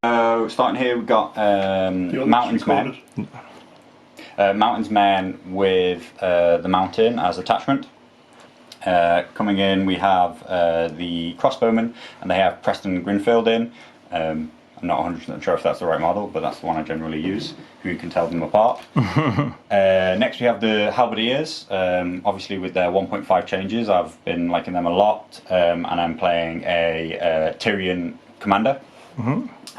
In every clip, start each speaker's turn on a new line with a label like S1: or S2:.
S1: So starting here, we've got Mountains Men. Mountains Men with the Mountain as attachment. Coming in, we have the Crossbowmen, and they have Preston Grinfield in. I'm not 100% sure if that's the right model, but that's the one I generally use, who can tell them apart. Next we have the Halberdiers, obviously with their 1.5 changes. I've been liking them a lot, and I'm playing a Tyrion commander.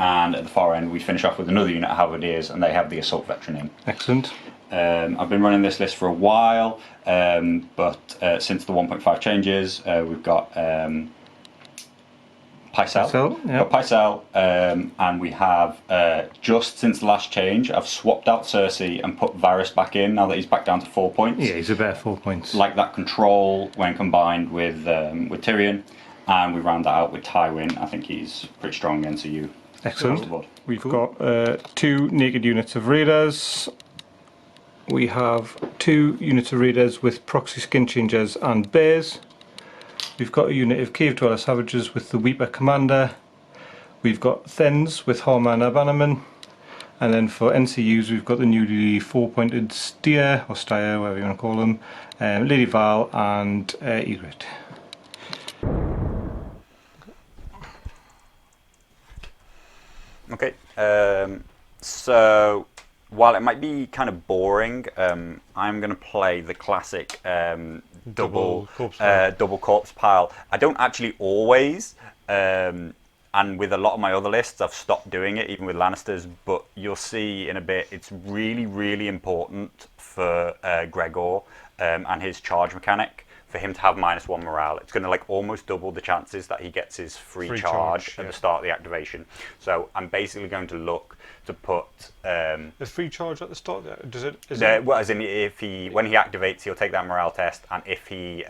S1: And at the far end we finish off with another unit of Halberdiers, and they have the Assault Veteran in.
S2: Excellent.
S1: I've been running this list for a while, but since the 1.5 changes, we've got Pycelle, and we have, just since the last change, I've swapped out Cersei and put Varys back in, now that he's back down to 4 points.
S2: Yeah, he's about 4 points.
S1: Like that control when combined with Tyrion, and we round that out with Tywin. I think he's pretty strong against you.
S2: Excellent. We've got 2 naked units of raiders. We have 2 units of raiders with proxy skin changers and bears. We've got a unit of cave dweller savages with the Weeper commander. We've got Thens with Harman Abannerman. And then for NCUs we've got the newly 4-pointed Steer, or Styre, whatever you want to call them, Lady Val and Egret.
S1: Okay, so while it might be kind of boring, I'm going to play the classic double corpse pile. I don't actually always, and with a lot of my other lists I've stopped doing it, even with Lannisters, but you'll see in a bit it's really, really important for Gregor and his charge mechanic, for him to have -1 morale. It's going to like almost double the chances that he gets his free charge at the start of the activation. So I'm basically going to look to put
S2: the free charge at the start. Does it?
S1: Well, as in when he activates, he'll take that morale test, and if he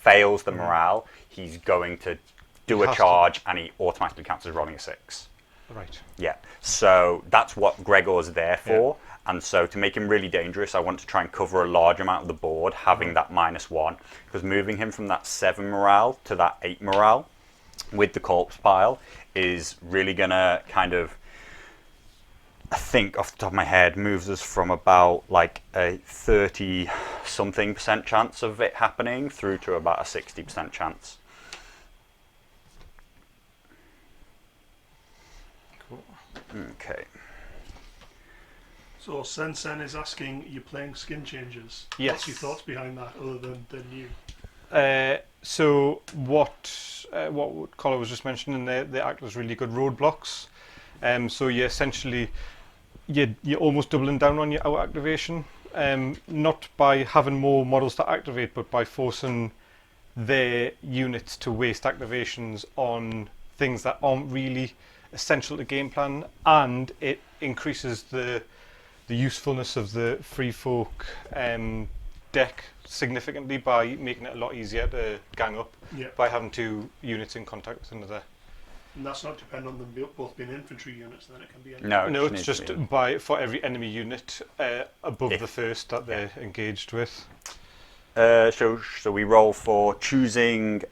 S1: fails the morale, he's going to do a charge, and he automatically counts as rolling a 6.
S2: Right.
S1: Yeah. So that's what Gregor's there for. Yeah. And so to make him really dangerous, I want to try and cover a large amount of the board, having that -1, because moving him from that 7 morale to that 8 morale with the corpse pile is really gonna kind of, I think off the top of my head, moves us from about like a 30-something% chance of it happening through to about a 60% chance.
S3: Cool.
S1: Okay.
S3: So Sen is asking, you're playing skin changes.
S2: Yes.
S3: What's your thoughts behind that, other than new?
S2: So what Carlo was just mentioning, they act as really good roadblocks. So you essentially you're almost doubling down on your out activation, not by having more models to activate, but by forcing their units to waste activations on things that aren't really essential to game plan, and it increases the usefulness of the Freefolk deck significantly by making it a lot easier to gang up by having 2 units in contact with another.
S3: And that's not dependent on them both being infantry units, then it can be
S2: No, it's just for every enemy unit above the first that they're engaged with.
S1: So we roll for choosing,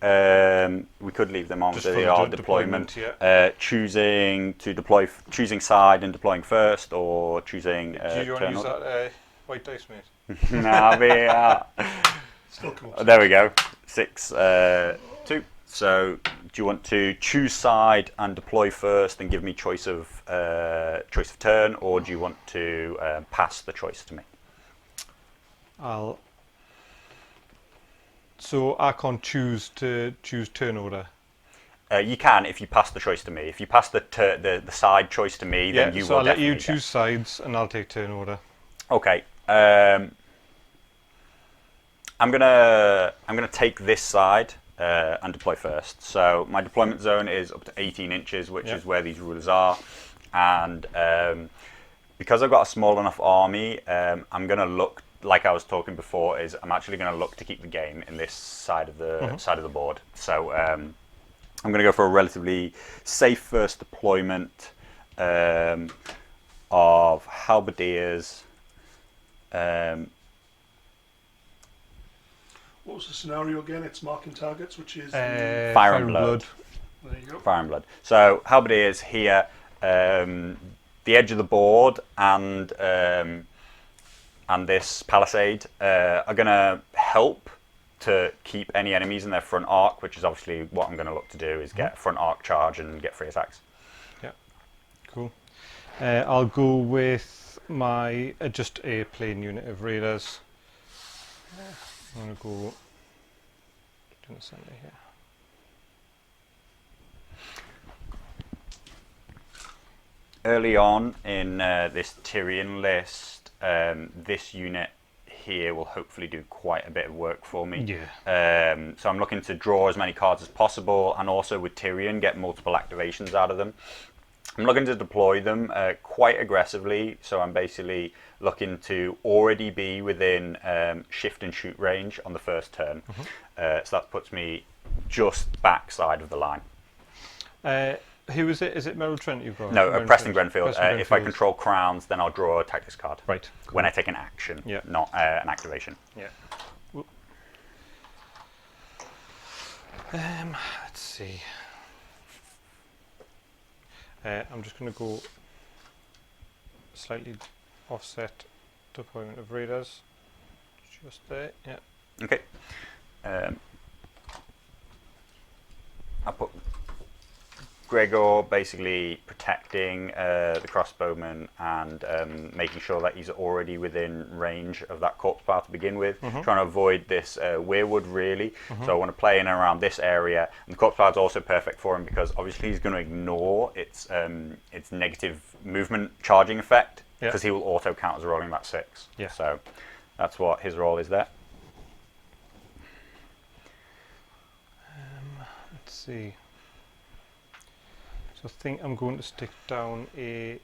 S1: we could leave them on
S2: Just
S1: so
S2: for
S1: they
S2: the
S1: are
S2: deployment,
S1: choosing to deploy, choosing side and deploying first, or choosing
S2: Do you want to use that white dice, mate?
S1: Nah,
S3: Still come up.
S1: there we go. 6, 2. So do you want to choose side and deploy first and give me choice of turn, or do you want to pass the choice to me?
S2: So I can't choose turn order.
S1: You can if you pass the choice to me. If you pass the side choice to me, then you will.
S2: So I'll let you
S1: definitely
S2: choose sides, and I'll take turn order.
S1: Okay. I'm gonna take this side and deploy first. So my deployment zone is up to 18 inches, which is where these rulers are, and because I've got a small enough army, I'm gonna look. Like I was talking before, I'm actually going to look to keep the game in this side of the board. So I'm going to go for a relatively safe first deployment of halberdiers.
S3: What was the scenario again? It's marking targets, which is
S1: Fire and Blood.
S3: There you go.
S1: Fire and Blood. So halberdiers here. the edge of the board and this palisade are going to help to keep any enemies in their front arc, which is obviously what I'm going to look to do, is get front arc charge and get free attacks.
S2: Yeah, cool. I'll go with my just a plain unit of raiders. I'm going to go in the center here.
S1: Early on in this Tyrion list, this unit here will hopefully do quite a bit of work for me.
S2: Yeah.
S1: So I'm looking to draw as many cards as possible, and also with Tyrion get multiple activations out of them. I'm looking to deploy them quite aggressively, so I'm basically looking to already be within shift and shoot range on the first turn. So that puts me just backside of the line.
S2: Who is it? Is it Merrill Trent you've got?
S1: No, Preston Grenfield.
S2: Preston
S1: If I control crowns, then I'll draw a tactics card.
S2: Right. Cool.
S1: When I take an action, not an activation.
S2: Yeah. Let's see. I'm just going to go slightly offset deployment of raiders. Just there. Yeah.
S1: Okay. I'll put Gregor basically protecting the crossbowman and making sure that he's already within range of that corpse pile to begin with, trying to avoid this weirwood really. So I want to play in and around this area, and the corpse pile is also perfect for him because obviously he's going to ignore its negative movement charging effect because he will auto count as rolling that 6.
S2: Yeah.
S1: So that's what his role is there.
S2: Let's see. So I think I'm going to stick down I'm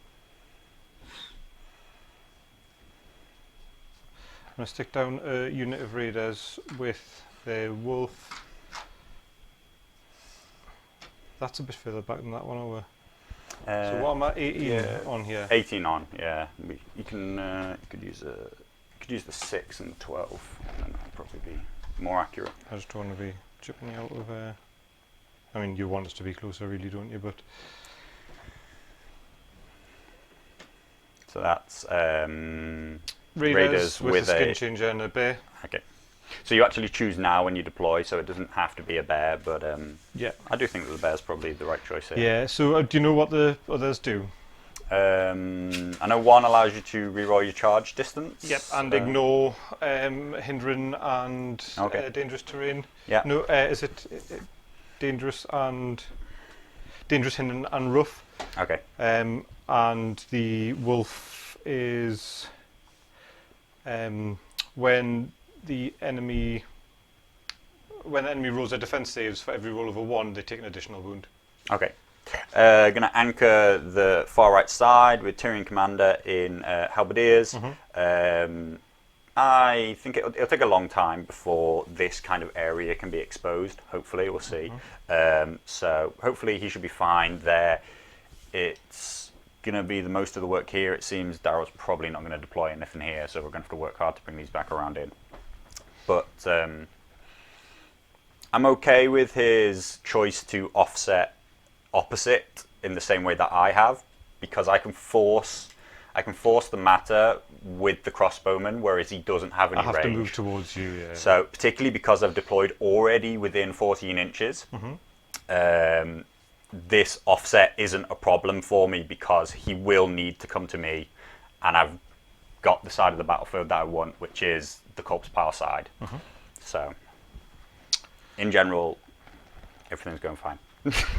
S2: going to stick down a unit of raiders with the wolf. That's a bit further back than that one over. So what am I 18 on here?
S1: 18 on, yeah. You could use the 6 and the 12, and then that'll probably be more accurate.
S2: I just don't want to be chipping out of. I mean, you want us to be closer, really, don't you? But
S1: so that's
S2: raiders with a skin changer and a bear.
S1: Okay. So you actually choose now when you deploy, so it doesn't have to be a bear, but
S2: yeah,
S1: I do think that the bear's probably the right choice here.
S2: Yeah. So do you know what the others do?
S1: I know one allows you to reroll your charge distance.
S2: Yep, and ignore hindering and dangerous terrain.
S1: Yeah.
S2: No, is it dangerous, hindering and rough?
S1: Okay.
S2: And the wolf is when the enemy rolls their defense saves, for every roll of a 1, they take an additional wound.
S1: Okay. Gonna anchor the far right side with Tyrion Commander in halberdiers. I think it'll take a long time before this kind of area can be exposed. Hopefully, we'll see. So hopefully he should be fine there. It's gonna be the most of the work here. It seems Daryl's probably not going to deploy anything here, so we're going to have to work hard to bring these back around in. But I'm okay with his choice to offset opposite in the same way that I have, because I can force the matter with the crossbowman, whereas he doesn't have any range.
S2: I have to move towards you, yeah.
S1: So particularly because I've deployed already within 14 inches, this offset isn't a problem for me because he will need to come to me, and I've got the side of the battlefield that I want, which is the corpse pile side. So in general, everything's going fine.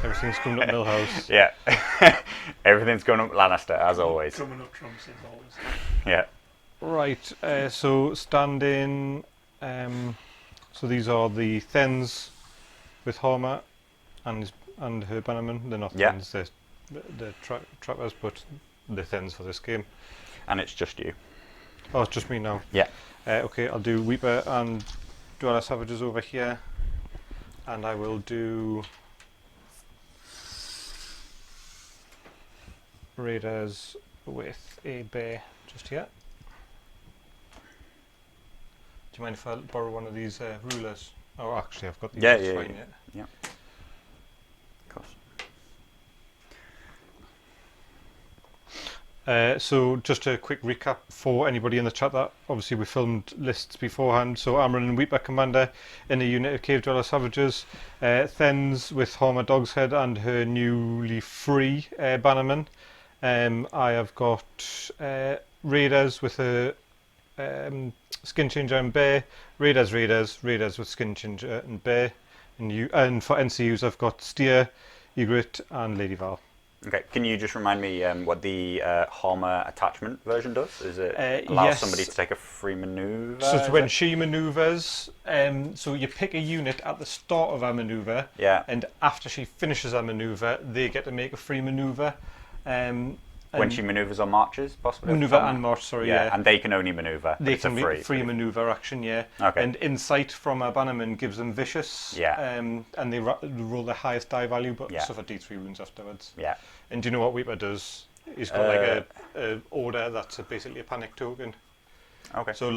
S2: Everything's coming up Millhouse.
S1: Yeah. Everything's going up Lannister, as always.
S3: Coming up trumps as always.
S1: Yeah.
S2: Right, so stand-in. So these are the Thens with Horma and her bannerman. They're not Thens, they're trappers, but they're Thens for this game.
S1: And it's just you.
S2: Oh, it's just me now.
S1: Yeah.
S2: Okay, I'll do Weeper and Dweller Savages over here. And I will do Raiders with a bear just here. Do you mind if I borrow one of these rulers? Oh, actually, I've got these.
S1: Yeah. Of course.
S2: So just a quick recap for anybody in the chat that obviously we filmed lists beforehand. So Amaran and Weeper Commander in a unit of Cave Dweller Savages. Thens with Horma Dogshead and her newly free Bannerman. I have got Raiders with a Skin Changer and Bear. Raiders with Skin Changer and Bear. And for NCUs I've got Steer, Egret and Lady Val.
S1: Okay, can you just remind me what the Horma attachment version does? Is it allows
S2: yes.
S1: somebody to take a free maneuver?
S2: So it's when she manoeuvres, so you pick a unit at the start of her manoeuvre,
S1: Yeah.
S2: and after she finishes her manoeuvre, they get to make a free manoeuvre.
S1: When she manoeuvres or marches, possibly?
S2: Manoeuvre and march, sorry, yeah.
S1: And they can only manoeuvre.
S2: They
S1: it's
S2: can
S1: a
S2: make free manoeuvre action, yeah.
S1: Okay.
S2: And Insight from a Bannerman gives them Vicious,
S1: Yeah.
S2: and they roll their highest die value, but
S1: Yeah.
S2: suffer D3 wounds afterwards.
S1: Yeah.
S2: And do you know what Weeper does? He's got like a order that's basically a panic token.
S1: Okay.
S2: So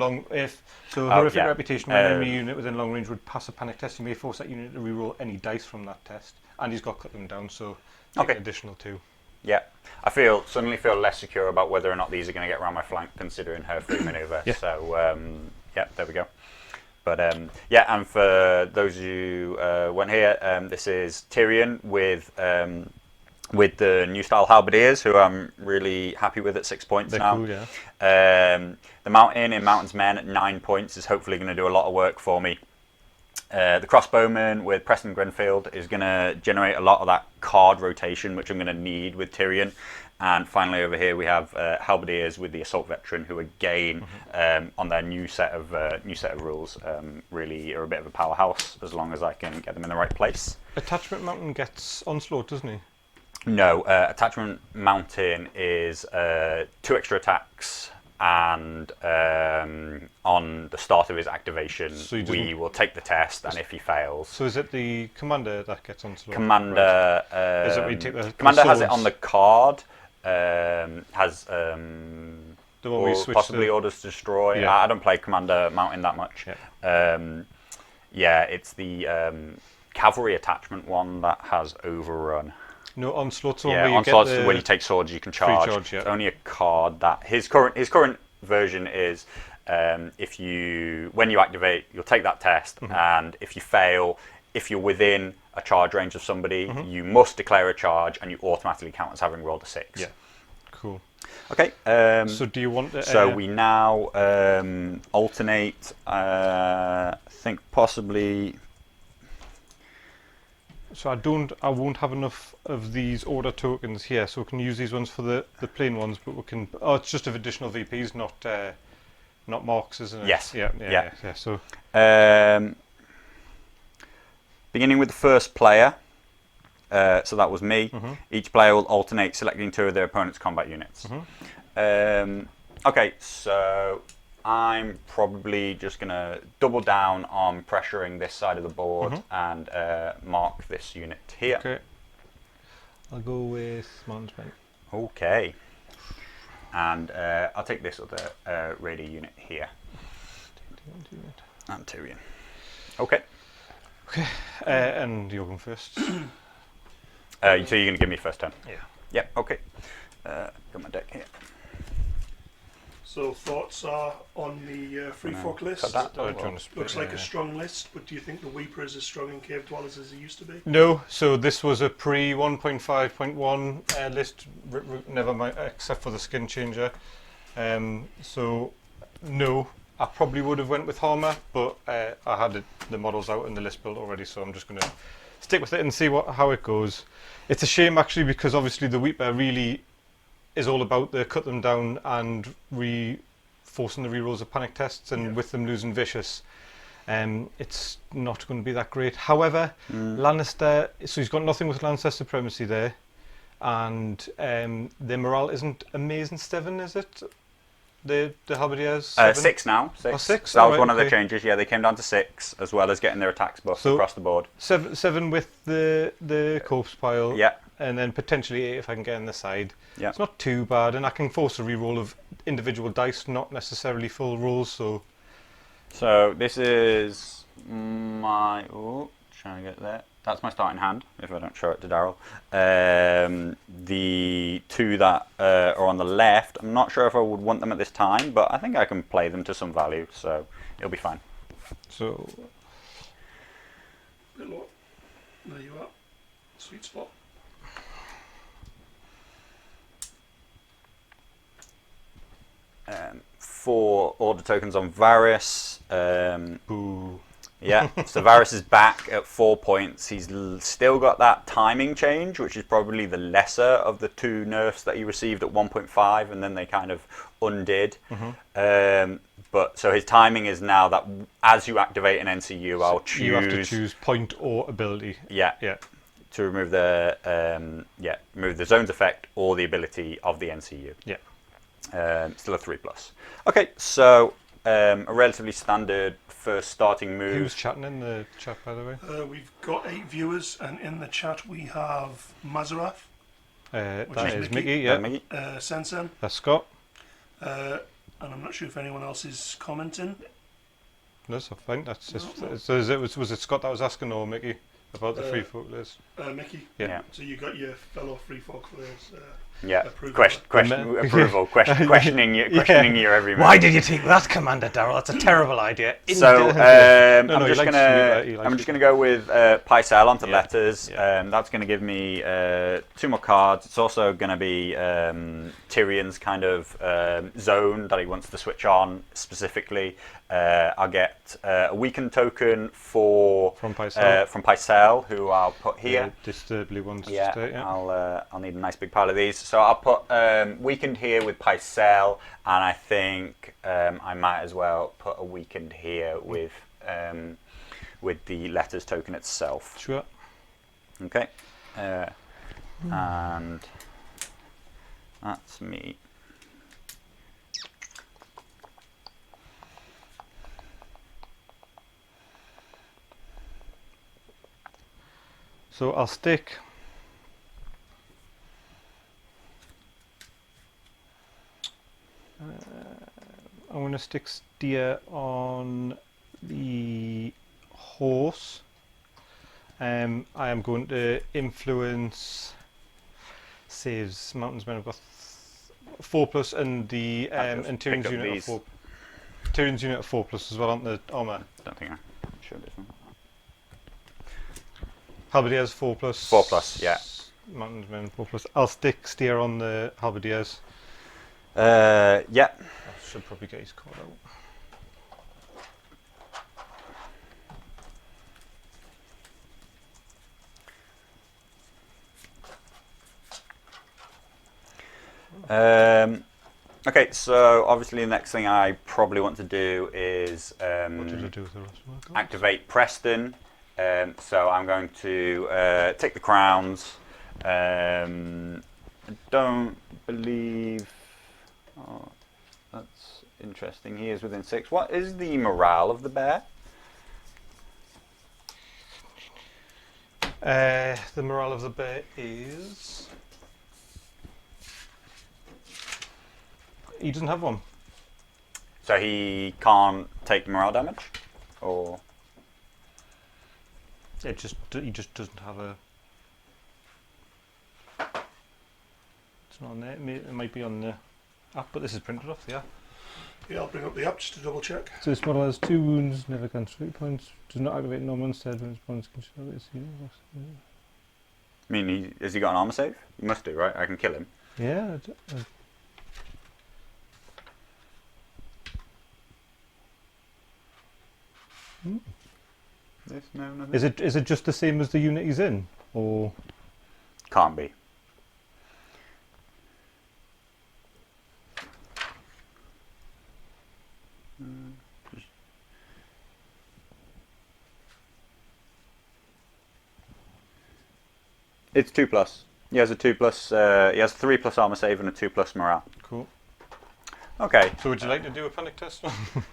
S2: horrific
S1: yeah.
S2: reputation when an enemy unit within long range would pass a panic test. You may force that unit to reroll any dice from that test, and he's got cut them down, so take an additional 2.
S1: Yeah, I suddenly feel less secure about whether or not these are going to get around my flank, considering her free manoeuvre.
S2: Yeah.
S1: So yeah, there we go. But yeah, and for those of you who weren't here, this is Tyrion with the new style halberdiers, who I'm really happy with at 6 points now.
S2: Cool, yeah.
S1: The Mountain in Mountain's Men at 9 points is hopefully going to do a lot of work for me. The Crossbowman with Preston Grenfield is going to generate a lot of that card rotation, which I'm going to need with Tyrion. And finally over here we have Halberdiers with the Assault Veteran, who again, on their new set of rules, really are a bit of a powerhouse as long as I can get them in the right place.
S2: Attachment Mountain gets Onslaught, doesn't he?
S1: No, Attachment Mountain is 2 extra attacks, and on the start of his activation,
S2: so
S1: we will take the test, and if he fails...
S2: So is it the Commander that gets Onslaught?
S1: Commander...
S2: Right. Is it we take the
S1: Commander has
S2: swords?
S1: it on the card, has
S2: the one we switch
S1: possibly
S2: to...
S1: Orders to Destroy.
S2: Yeah.
S1: I don't play Commander Mountain that much.
S2: Yeah,
S1: yeah, it's the Cavalry Attachment one that has Overrun.
S2: No, Onslaught's one
S1: Yeah,
S2: where you
S1: Onslaught's
S2: get the...
S1: when you take swords, you can charge.
S2: Yeah.
S1: It's only a card that his current version is when you activate, you'll take that test, and if you fail, if you're within a charge range of somebody, you must declare a charge, and you automatically count as having rolled a 6.
S2: Yeah, cool.
S1: Okay.
S2: So do you want to...
S1: So we now alternate. I think possibly.
S2: So I won't have enough of these order tokens here, so we can use these ones for the plain ones, but we can... Oh, it's just of additional VPs, not marks, isn't it?
S1: Yes.
S2: Yeah. So
S1: beginning with the first player, so that was me. Each player will alternate selecting 2 of their opponent's combat units. Okay, so I'm probably just going to double down on pressuring this side of the board and mark this unit here.
S2: Okay. I'll go with Mountsman.
S1: Okay. And I'll take this other raider unit here. And Tyrion. Okay.
S2: Okay. And you're going first.
S1: So you're going to give me first turn?
S2: Yeah.
S1: Yep, okay. Got my deck here.
S3: So thoughts are on the Freefolk list? Looks like a strong list, but do you think the Weeper is as strong in Cave Dwellers as he used to be?
S2: No, so this was a pre 1.5.1 list, never mind, except for the Skin Changer. So no, I probably would have went with Horma, but I had the models out and the list built already, so I'm just going to stick with it and see how it goes. It's a shame actually, because obviously the Weeper really is all about the cut them down and forcing the rerolls of panic tests, and with them losing Vicious, it's not going to be that great. However, Lannister, so he's got nothing with Lannister supremacy there, and their morale isn't amazing. 7, is it? The Halberdiers?
S1: 6 now. 6.
S2: Oh, 6?
S1: That was one of the changes. Yeah, they came down to 6, as well as getting their attacks buffed across the board.
S2: 7 with the corpse pile.
S1: Yeah.
S2: And then potentially 8 if I can get on the side.
S1: Yeah.
S2: It's not too bad, and I can force a reroll of individual dice, not necessarily full rolls. So
S1: this is my... Oh, trying to get there. That's my starting hand, if I don't show it to Daryl. The 2 that are on the left, I'm not sure if I would want them at this time, but I think I can play them to some value, so it'll be fine.
S2: So,
S3: bit low. There you are. Sweet spot.
S1: For order tokens on Varys.
S2: boo.
S1: Yeah, so Varys is back at 4 points. He's still got that timing change, which is probably the lesser of the 2 nerfs that he received at 1.5, and then they kind of undid. But so his timing is now that as you activate an NCU, I'll choose.
S2: You have to choose point or ability.
S1: Yeah. To remove the remove the zone's effect or the ability of the NCU.
S2: Yeah.
S1: Still a 3+. Okay, so a relatively standard first starting move.
S2: Who's chatting in the chat, by the way?
S3: We've got 8 viewers, and in the chat we have Mazarath,
S2: That is
S3: Mickey.
S2: Mickey, yeah.
S1: Mickey.
S3: Sensen,
S2: That's Scott.
S3: and I'm not sure if anyone else is commenting.
S2: No, that's fine. That's just.
S3: No.
S2: So was it Scott that was asking, or Mickey, about the Freefolk list?
S3: Mickey.
S2: Yeah.
S3: So you got your fellow Freefolk players.
S1: Approval, questioning you every move.
S2: Why did you take that, Commander Daryl? That's a terrible idea.
S1: So I'm just gonna go with Pycelle onto letters.
S2: Yeah.
S1: That's gonna give me 2 more cards. It's also gonna be Tyrion's kind of zone that he wants to switch on specifically. I'll get a weakened token from Pycelle, who I'll put here.
S2: Just the blue ones.
S1: Yeah, I'll need a nice big pile of these. So I'll put weakened here with Pycelle, and I think I might as well put a weakened here with the letters token itself.
S2: Sure.
S1: Okay. And that's me.
S2: So I'll stick. I'm going to stick steer on the horse. I am going to influence saves. Mountains men have got 4+, and the and Tyrion's unit of 4. Tyrion's unit of 4+ as well on the armor.
S1: Don't think I showed this one.
S2: Halberdiers 4+.
S1: 4+, yeah.
S2: Mountains men 4+. I'll stick steer on the Halberdiers.
S1: Yeah.
S2: I should probably get his card out.
S1: Okay, so obviously the next thing I probably want to do is
S2: What did I do with the rest of my cards?
S1: activate Preston. So I'm going to take the crowns. I don't believe... Oh, that's interesting. He is within 6. What is the morale of the bear?
S2: The morale of the bear is... He doesn't have one.
S1: So he can't take morale damage? Or...
S2: He just doesn't have a... It's not on there. It might be on the app, but this is printed off the app.
S3: Yeah, I'll bring up the app just to double check.
S2: So this model has 2 wounds, never grants 3 points, does not activate normal instead when its bonus can show its
S1: I mean, has he got an armor save? He must do, right? I can kill him.
S2: Yeah.
S1: No, nothing.
S2: Is it just the same as the unit he's in, or
S1: Can't be. It's 2+. He has a 2+. He has 3+ armor save and a 2+ morale.
S2: cool?
S1: Okay.
S2: So would you like to do a panic test?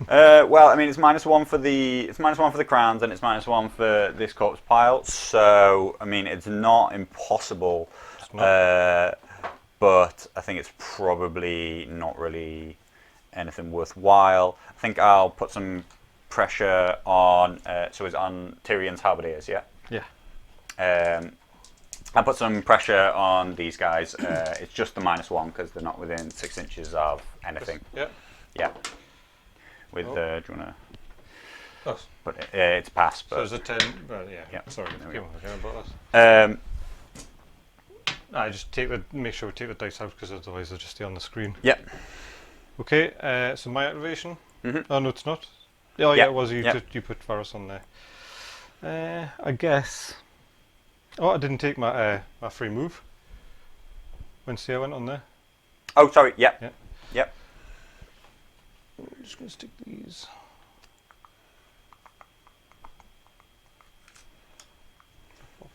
S1: Well, I mean, it's -1 for the crowns, and it's -1 for this corpse pile. So, I mean, it's not impossible,
S2: It's not.
S1: but I think it's probably not really anything worthwhile. I think I'll put some pressure on. So it's on Tyrion's halberdiers, yeah.
S2: Yeah.
S1: I put some pressure on these guys. It's just the -1 because they're not within 6 inches of anything.
S2: Yeah.
S1: Yeah. With do you wanna?
S2: Oh.
S1: But it's pass. But
S2: so it's a 10. Well, yeah.
S1: Yeah.
S2: Sorry.
S1: There we
S2: Okay, about
S1: go.
S2: I just make sure we take the dice out because otherwise they'll just stay on the screen.
S1: Yep.
S2: Okay. So my activation.
S1: Mm-hmm.
S2: Oh no, it's not. Oh yeah,
S1: Yep.
S2: it was you.
S1: Yep.
S2: You put Varus on there. I guess. Oh, I didn't take my my free move. When I went on there.
S1: Oh, sorry. Yep.
S2: Yeah.
S1: Yep.
S2: I'm just gonna stick these.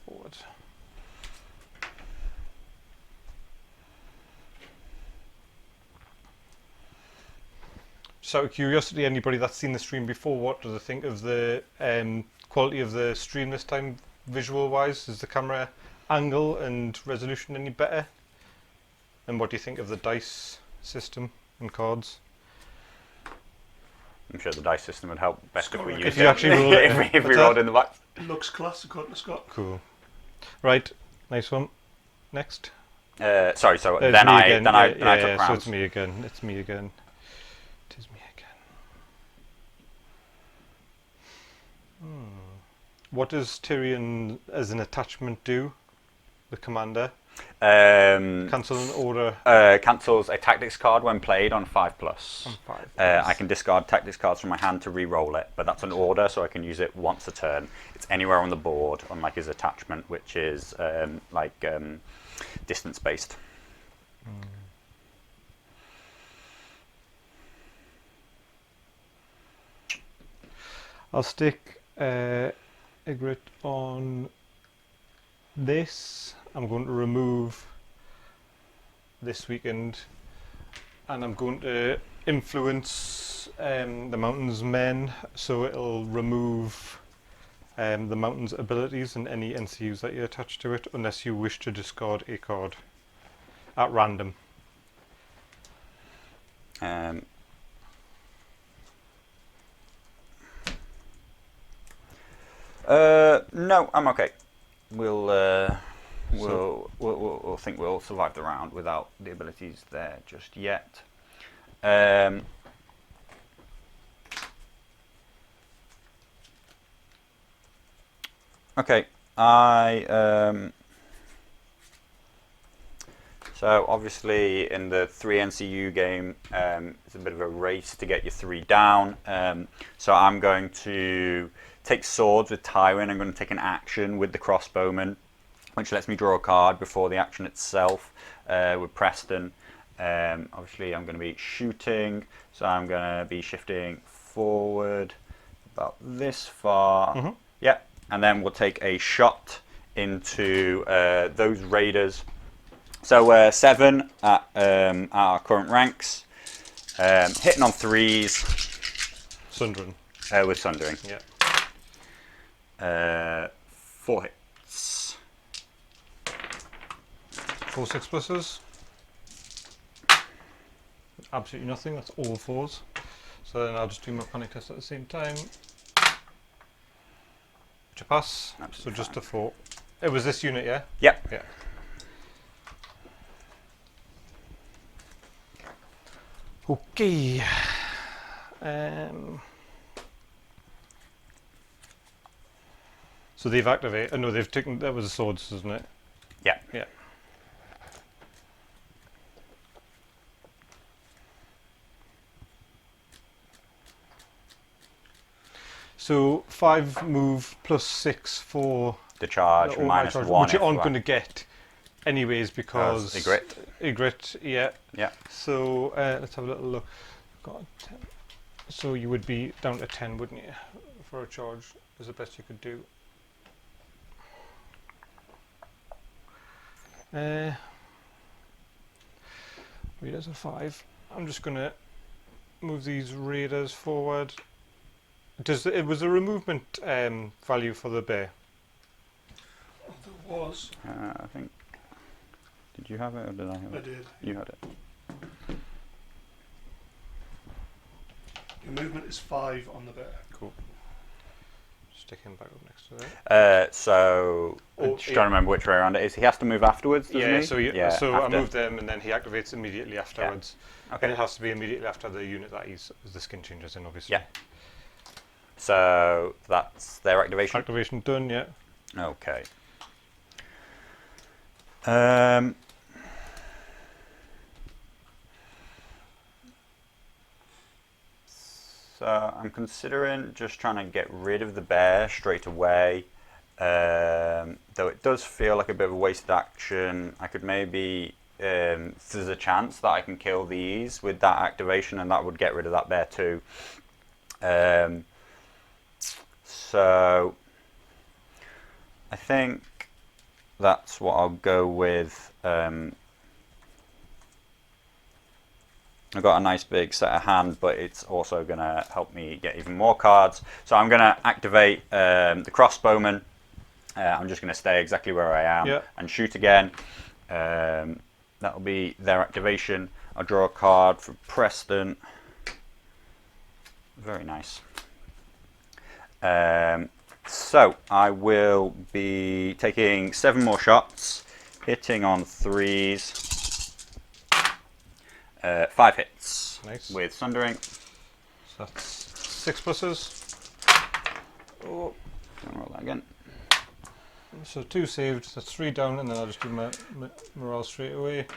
S2: Forward. Just out of curiosity, anybody that's seen the stream before, what do they think of the quality of the stream this time, visual-wise? Is the camera angle and resolution any better? And what do you think of the dice system and cards?
S1: I'm sure the dice system would help best if we used
S2: if you actually rolled it.
S1: if we rolled in the box.
S3: Looks class according to Scott.
S2: Cool. Right, nice one. Next.
S1: Sorry. So
S2: It's
S1: then
S2: me
S1: I
S2: again.
S1: then I then I took
S2: so
S1: rounds.
S2: it's me again. It's me again. It is me again. What does Tyrion as an attachment do? The commander. Cancel an order.
S1: Cancels a tactics card when played on 5+.
S2: On 5+.
S1: I can discard tactics cards from my hand to re-roll it, but that's an order, so I can use it once a turn. It's anywhere on the board, unlike his attachment, which is distance based.
S2: I'll stick Ygritte on this. I'm going to remove this weekend, and I'm going to influence the Mountain's men, so it'll remove the Mountain's abilities and any NCUs that you attach to it, unless you wish to discard a card at random.
S1: No, I'm okay. We'll think we'll survive the round without the abilities there just yet. Okay, so obviously in the 3 NCU game, it's a bit of a race to get your 3 down. So I'm going to take swords with Tyrion. I'm going to take an action with the crossbowman, which lets me draw a card before the action itself. With Preston, obviously I'm going to be shooting, so I'm going to be shifting forward about this far.
S2: Mm-hmm.
S1: Yeah, and then we'll take a shot into those raiders. So 7 at our current ranks, hitting on 3s.
S2: Sundering.
S1: With Sundering.
S2: Yeah.
S1: 4 hits.
S2: 4 6+. Absolutely nothing. That's all 4s. So then I'll just do my panic test at the same time. Which I pass.
S1: Absolutely
S2: so just
S1: fine.
S2: a 4. It was this unit, yeah?
S1: Yep.
S2: Yeah. Okay. So they've activated. No, they've taken. That was the swords, isn't it?
S1: Yeah.
S2: Yeah. So 5 move plus 6 for
S1: The charge,
S2: the
S1: minus
S2: charge,
S1: 1.
S2: which you aren't going to get anyways because
S1: Ygritte.
S2: Ygritte, yeah.
S1: Yeah.
S2: So let's have a little look. Got 10. So you would be down to 10, wouldn't you, for a charge? Is the best you could do. Raiders are 5. I'm just going to move these raiders forward. It was a removement value for the bear?
S3: Oh, there was.
S1: I think. Did you have it or did I have it?
S3: I did.
S1: You had it.
S3: Your movement is 5 on the bear.
S2: Cool. Stick him back up next to there.
S1: I'm just trying to remember which way around it is. He has to move afterwards, doesn't he?
S2: So I moved them, and then he activates immediately afterwards.
S1: Yeah. Okay.
S2: And it has to be immediately after the unit that the skin changes in, obviously.
S1: Yeah. So that's their activation.
S2: Activation done. Yeah.
S1: Okay. So I'm considering just trying to get rid of the bear straight away. Though it does feel like a bit of a wasted action. I could maybe, there's a chance that I can kill these with that activation, and that would get rid of that bear too. So I think that's what I'll go with. I've got a nice big set of hand, but it's also going to help me get even more cards. So I'm going to activate the crossbowman. I'm just going to stay exactly where I am and shoot again. That'll be their activation. I'll draw a card for Preston. Very nice. So I will be taking 7 more shots, hitting on 3s. 5 hits.
S2: Nice.
S1: With Sundering.
S2: So that's 6 pluses.
S1: Oh, gonna roll that again.
S2: So 2 saved. That's 3 down, and then I'll just do my morale straight away.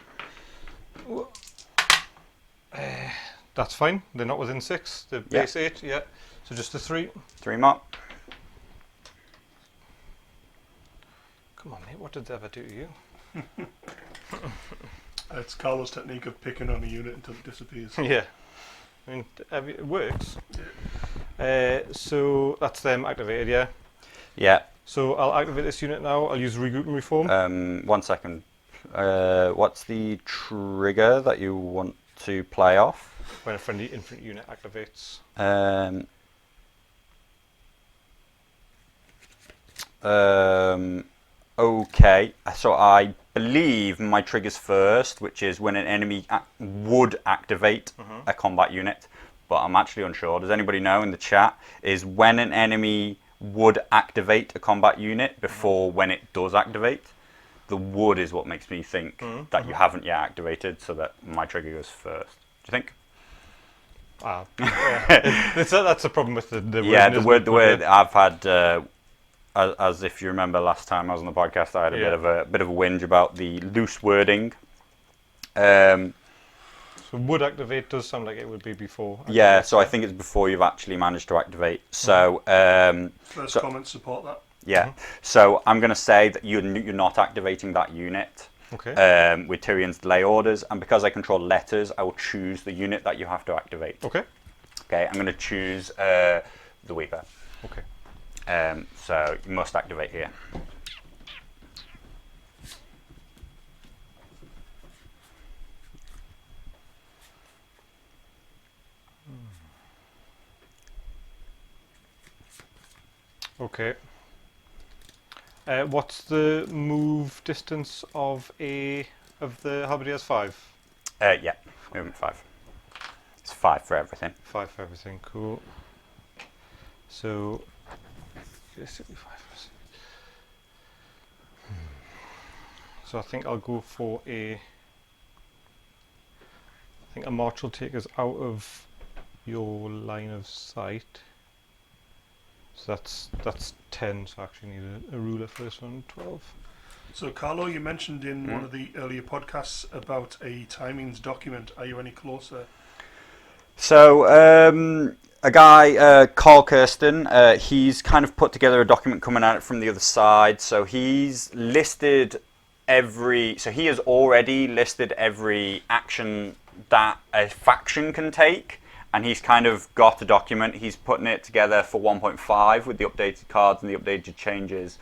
S2: That's fine. They're not within 6. The base 8. Yeah. So just the 3.
S1: 3 more.
S2: Come on, mate. What did they ever do to you?
S3: It's Carlo's technique of picking on a unit until it disappears.
S2: Yeah. I mean, it works. So that's them activated, yeah?
S1: Yeah.
S2: So I'll activate this unit now. I'll use regroup and reform.
S1: 1 second. What's the trigger that you want to play off?
S2: When a friendly infantry unit activates.
S1: Okay. So I believe my trigger's first, which is when an enemy would activate a combat unit, but I'm actually unsure. Does anybody know in the chat? Is when an enemy would activate a combat unit before when it does activate? The would is what makes me think that you haven't yet activated, so that my trigger goes first. Do you think?
S2: That's the problem with the word.
S1: Yeah, the word I've had. As if you remember last time I was on the podcast, I had a bit of a whinge about the loose wording.
S2: So would activate does sound like it would be before.
S1: Yeah, so I think it's before you've actually managed to activate. So
S3: first comments support that.
S1: Yeah. So I'm going to say that you're not activating that unit.
S2: Okay.
S1: With Tyrion's delay orders, and because I control letters, I will choose the unit that you have to activate.
S2: Okay.
S1: Okay. I'm going to choose the Weaver.
S2: Okay.
S1: So you must activate here.
S2: Okay. What's the move distance of the Halberdiers 5?
S1: Yeah, movement 5. It's 5 for everything.
S2: 5 for everything. Cool. So. 75%. So I think I'll go for I think a march will take us out of your line of sight. So that's 10. So I actually need a ruler for this one. 12.
S3: So Carlo, you mentioned in one of the earlier podcasts about a timings document. Are you any closer?
S1: So a guy, Carl Kirsten, he's kind of put together a document coming at it from the other side. So he's listed he has already listed every action that a faction can take, and he's kind of got a document. He's putting it together for 1.5 with the updated cards and the updated changes.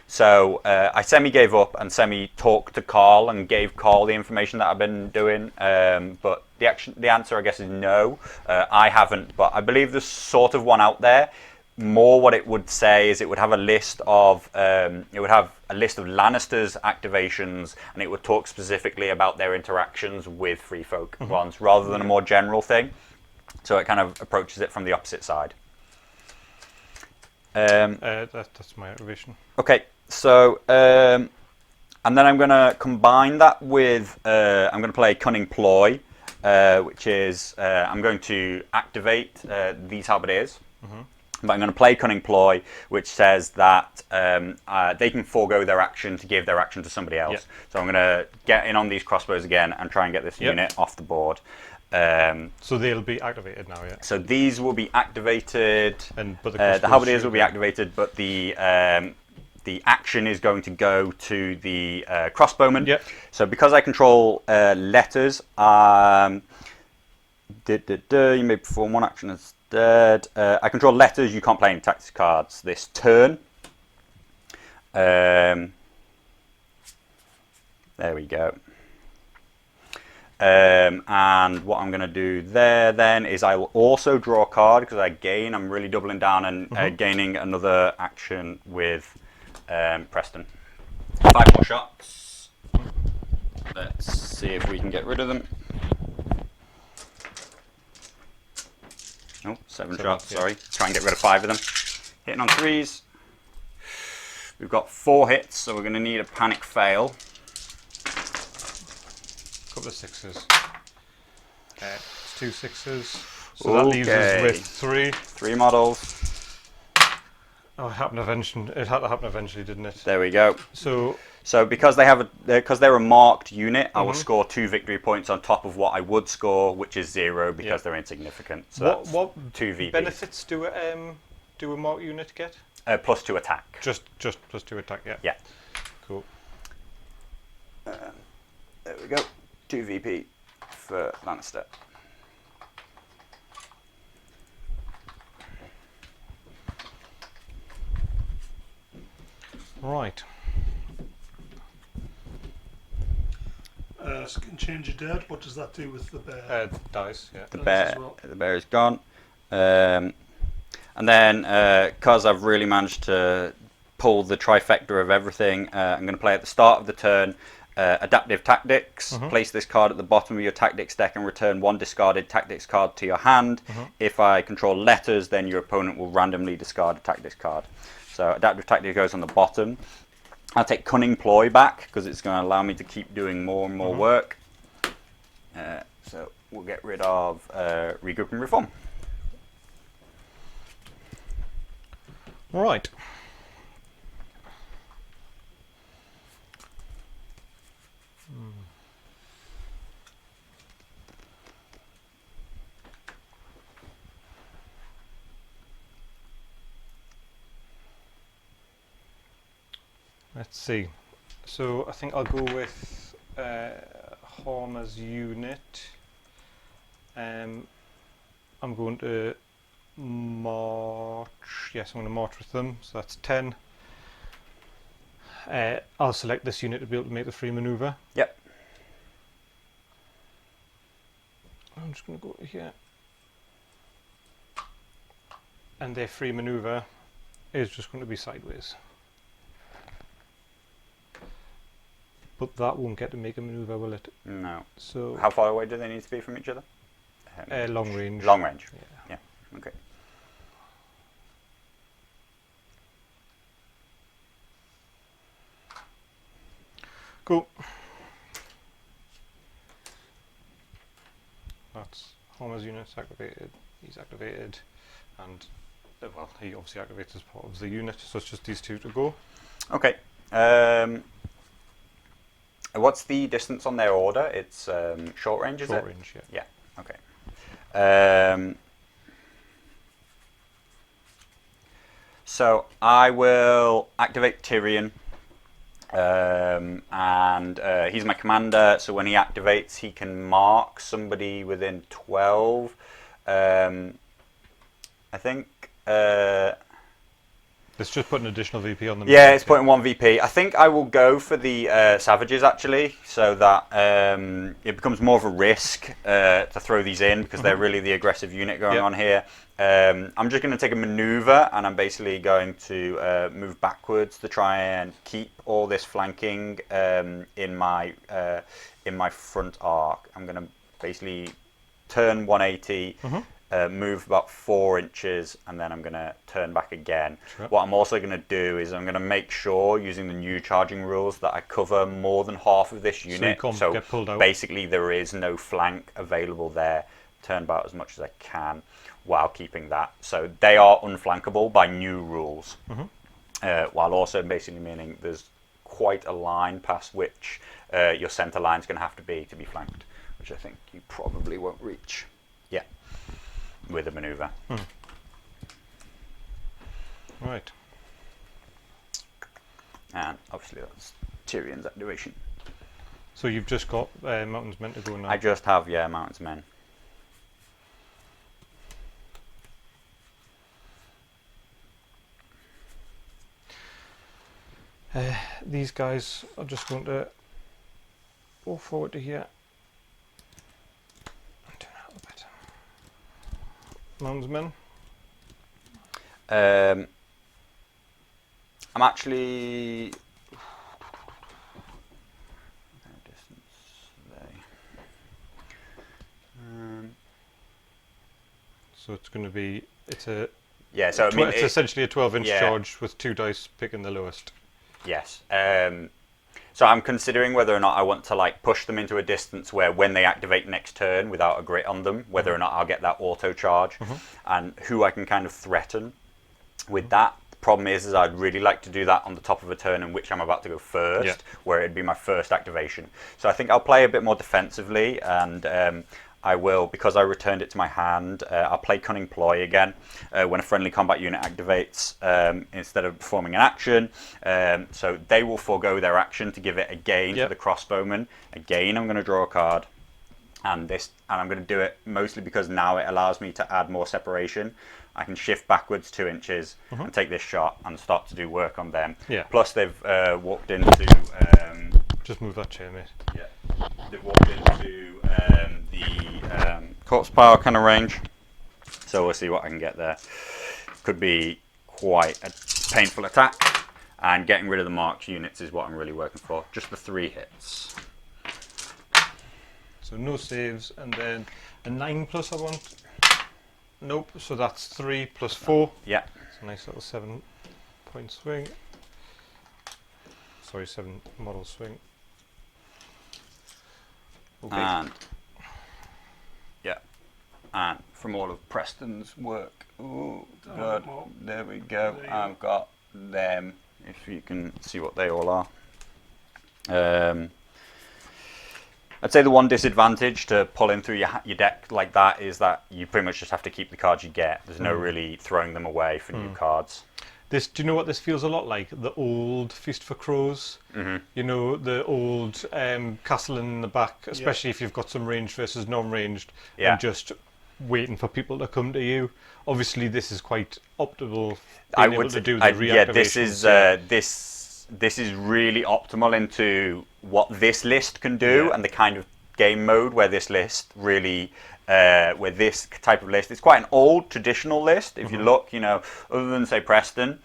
S1: So I semi-gave up and semi-talked to Carl and gave Carl the information that I've been doing. But the answer, I guess, is no. I haven't, but I believe there's sort of one out there. More what it would say is it would have a list of Lannister's activations, and it would talk specifically about their interactions with Freefolk ones, rather than a more general thing. So it kind of approaches it from the opposite side.
S2: That's my activation.
S1: Okay, so and then I'm going to combine that with I'm going to play Cunning Ploy, which is I'm going to activate these halberdiers. But I'm going to play Cunning Ploy, which says that they can forego their action to give their action to somebody else. So I'm going to get in on these crossbows again and try and get this unit off the board.
S2: So they'll be activated now, yeah?
S1: So these will be activated.
S2: But
S1: the halberdiers will be activated, but the action is going to go to the crossbowman.
S2: Yep.
S1: So because I control letters, you may perform one action instead. I control letters. You can't play any tactics cards this turn. There we go. And what I'm going to do there then is I will also draw a card because I'm really doubling down and gaining another action with Preston. 5 more shots. Let's see if we can get rid of them. Oh, 7 shots, sorry. Try and get rid of 5 of them. Hitting on 3s. We've got 4 hits, so we're going to need a panic fail.
S2: Couple of 6s. It's 2 6s. So that leaves us with 3.
S1: 3 models.
S2: Oh, it had to happen eventually, didn't it?
S1: There we go.
S2: So
S1: because they're a marked unit, I will score 2 victory points on top of what I would score, which is 0 because they're insignificant. So
S2: what
S1: 2 VP.
S2: benefits do a marked unit get?
S1: Plus 2 attack.
S2: Just plus 2 attack, yeah.
S1: Yeah.
S2: Cool.
S1: There we go. 2 VP for Lannister.
S2: Right.
S3: So can change your dead. What does that do with the bear?
S2: Dice, yeah.
S1: The bear is gone. And then, because I've really managed to pull the trifecta of everything, I'm going to play at the start of the turn Adaptive Tactics. Place this card at the bottom of your tactics deck and return 1 discarded tactics card to your hand. If I control letters, then your opponent will randomly discard a tactics card. So Adaptive Tactics goes on the bottom. I'll take Cunning Ploy back because it's going to allow me to keep doing more and more work. So we'll get rid of Regroup and Reform.
S2: Right. Let's see. So I think I'll go with Horma's unit. I'm going to march. Yes, I'm going to march with them. So that's 10. I'll select this unit to be able to make the free maneuver.
S1: Yep.
S2: I'm just going to go here. And their free maneuver is just going to be sideways. But that won't get to make a maneuver, will it?
S1: No.
S2: So
S1: how far away do they need to be from each other?
S2: Long range.
S1: Long range. Yeah. Okay.
S2: Cool. That's Homer's unit's activated. He's activated, and well, he obviously activates as part of the unit. So it's just these 2 to go.
S1: Okay. What's the distance on their order? It's short range, is it?
S2: Short range, yeah.
S1: Yeah, okay. So I will activate Tyrion, and he's my commander, so when he activates he can mark somebody within 12, I think.
S2: Let's just put an additional VP on them.
S1: Yeah, it's putting 1 VP. I think I will go for the savages actually, so that it becomes more of a risk to throw these in because they're really the aggressive unit going on here. I'm just going to take a maneuver, and I'm basically going to move backwards to try and keep all this flanking in my front arc. I'm going to basically turn 180. move about 4 inches, and then I'm going to turn back again.
S2: Sure.
S1: What I'm also going to do is I'm going to make sure, using the new charging rules, that I cover more than half of this unit.
S2: So you can't get pulled out.
S1: Basically there is no flank available there. Turn about as much as I can while keeping that. So they are unflankable by new rules, while also basically meaning there's quite a line past which your centre line is going to have to be flanked, which I think you probably won't reach. Yeah, with a manoeuvre.
S2: Right.
S1: And obviously that's Tyrion's activation.
S2: So you've just got Mountain's Men to go now?
S1: I just have, Mountain's Men.
S2: These guys are just going to go forward to here. Turn out a bit. Mountain's Men.
S1: I'm actually
S2: So it's going to be it's a
S1: so I mean
S2: it's essentially a 12-inch
S1: yeah.
S2: charge with 2 dice picking the lowest.
S1: Yes. So I'm considering whether or not I want to like push them into a distance where when they activate next turn without a grit on them, whether or not I'll get that auto charge, and who I can kind of threaten with that. The problem is I'd really like to do that on the top of a turn in which I'm about to go first, where it'd be my first activation. So I think I'll play a bit more defensively, and I will, because I returned it to my hand, I'll play Cunning Ploy again when a friendly combat unit activates instead of performing an action. So they will forego their action to give it a gain to the crossbowman. Again, I'm going to draw a card. And I'm going to do it mostly because now it allows me to add more separation. I can shift backwards 2 inches and take this shot and start to do work on them.
S2: Yeah.
S1: Plus they've walked into...
S2: just move that chair, mate.
S1: Yeah. They've walked into the corpse power kind of range. So we'll see what I can get there. Could be quite a painful attack. And getting rid of the marked units is what I'm really working for. Just the 3 hits.
S2: So no saves, and then a 9+ I want. Nope, so that's 3 plus 4.
S1: Yeah.
S2: It's a nice little 7-point swing. Sorry, 7 model swing. Okay.
S1: And and from all of Preston's work, ooh, good. There we go. I've got them. If you can see what they all are. I'd say the one disadvantage to pulling through your deck like that is that you pretty much just have to keep the cards you get. There's no really throwing them away for new cards.
S2: Do you know what this feels a lot like? The old Feast for Crows. You know, the old castle in the back, especially if you've got some ranged versus non-ranged, and just waiting for people to come to you. Obviously, this is quite optimal.
S1: I would
S2: able to do the reactivations.
S1: This is really optimal into what this list can do and the kind of game mode where this list really, where this type of list, it's quite an old traditional list. If you look, other than say Preston,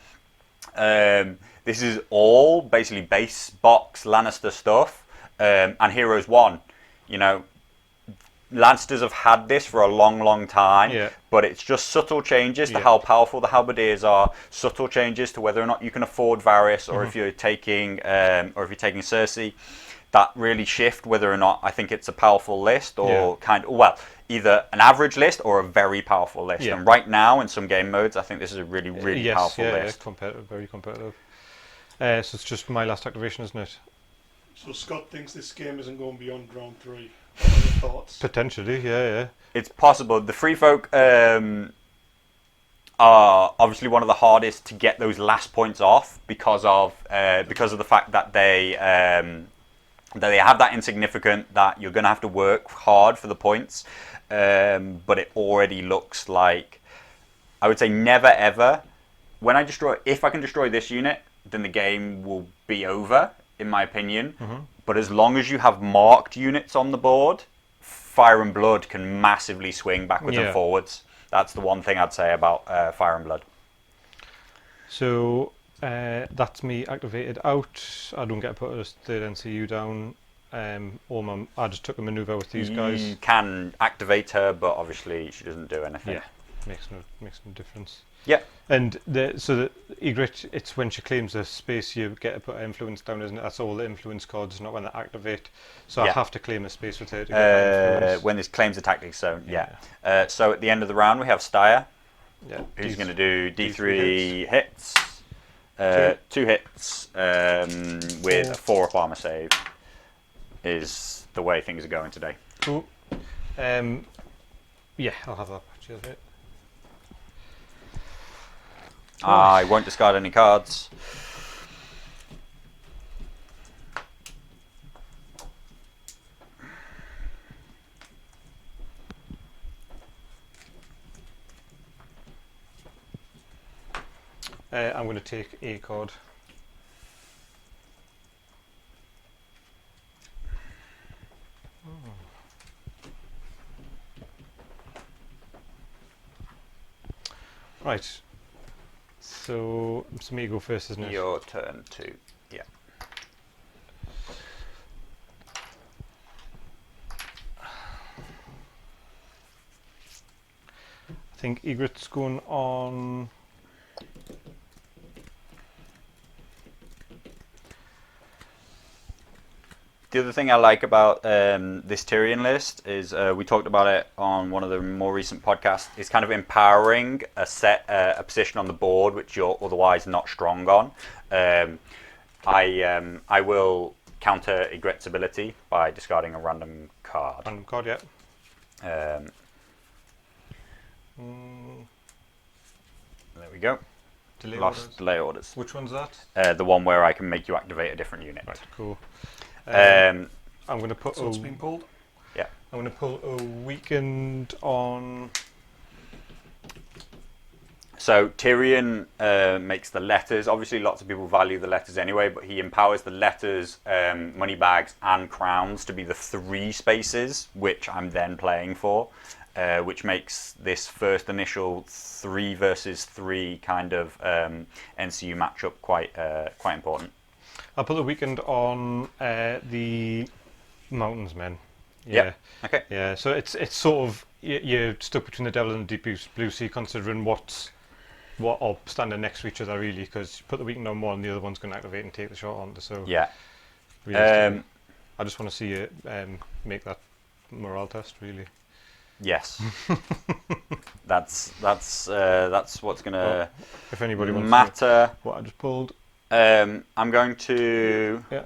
S1: this is all basically base box Lannister stuff, and Heroes 1, Lannisters have had this for a long, long time, but it's just subtle changes to how powerful the halberdiers are, subtle changes to whether or not you can afford Varys, or if you're taking Cersei, that really shift whether or not I think it's a powerful list or either an average list or a very powerful list. And right now in some game modes, I think this is a really, really powerful list.
S2: Competitive, very competitive. So it's just my last activation, isn't it?
S3: So Scott thinks this game isn't going beyond round 3. What are your thoughts?
S2: Potentially, yeah.
S1: It's possible. The Freefolk are obviously one of the hardest to get those last points off because of the fact that they have that insignificant that you're going to have to work hard for the points. But it already looks like, I would say never ever. If I can destroy this unit, then the game will be over, in my opinion. But as long as you have marked units on the board, Fire and Blood can massively swing backwards and forwards. That's the one thing I'd say about Fire and Blood.
S2: So that's me activated out. I don't get to put a third NCU down. I just took a maneuver with these guys.
S1: You can activate her, but obviously she doesn't do anything.
S2: Yeah, makes no difference.
S1: Yeah.
S2: And so the Egret, it's when she claims a space you get to put influence down, isn't it? That's all the influence cards, not when they activate. So I have to claim a space with her to get that influence.
S1: When this claims a tactics zone, so at the end of the round we have Styre, who's going to do D3 hits. 2 hits with a 4 up armor save is the way things are going today.
S2: Cool. Yeah, I'll have that patch of it.
S1: I won't discard any cards.
S2: I'm going to take a card. Right. So it's me go first, isn't it?
S1: Your turn to, yeah.
S2: I think Egret's going on.
S1: The other thing I like about this Tyrion list is we talked about it on one of the more recent podcasts. It's kind of empowering a position on the board which you're otherwise not strong on. I will counter Egret's ability by discarding a random card.
S2: Random card, yeah.
S1: There we go. Delay orders.
S2: Which one's that?
S1: The one where I can make you activate a different unit.
S2: Right, cool.
S1: Um,
S2: I'm going to put.
S3: So it's been pulled.
S1: Yeah.
S2: I'm going to pull a weakened on.
S1: So Tyrion makes the letters. Obviously, lots of people value the letters anyway, but he empowers the letters, money bags, and crowns to be the 3 spaces, which I'm then playing for, which makes this first initial 3 versus 3 kind of NCU matchup quite important.
S2: I'll put the weekend on the Mountains Men. Yeah.
S1: Yep. Okay.
S2: Yeah. So it's sort of you're stuck between the Devil and the Deep Blue Sea, considering what are standing next to each other really, because you put the weekend on one, the other one's going to activate and take the shot on. So
S1: yeah.
S2: I just want to see you make that morale test really.
S1: Yes. that's what's gonna
S2: if anybody wants
S1: matter.
S2: To what I just pulled.
S1: I'm going to.
S2: Yeah.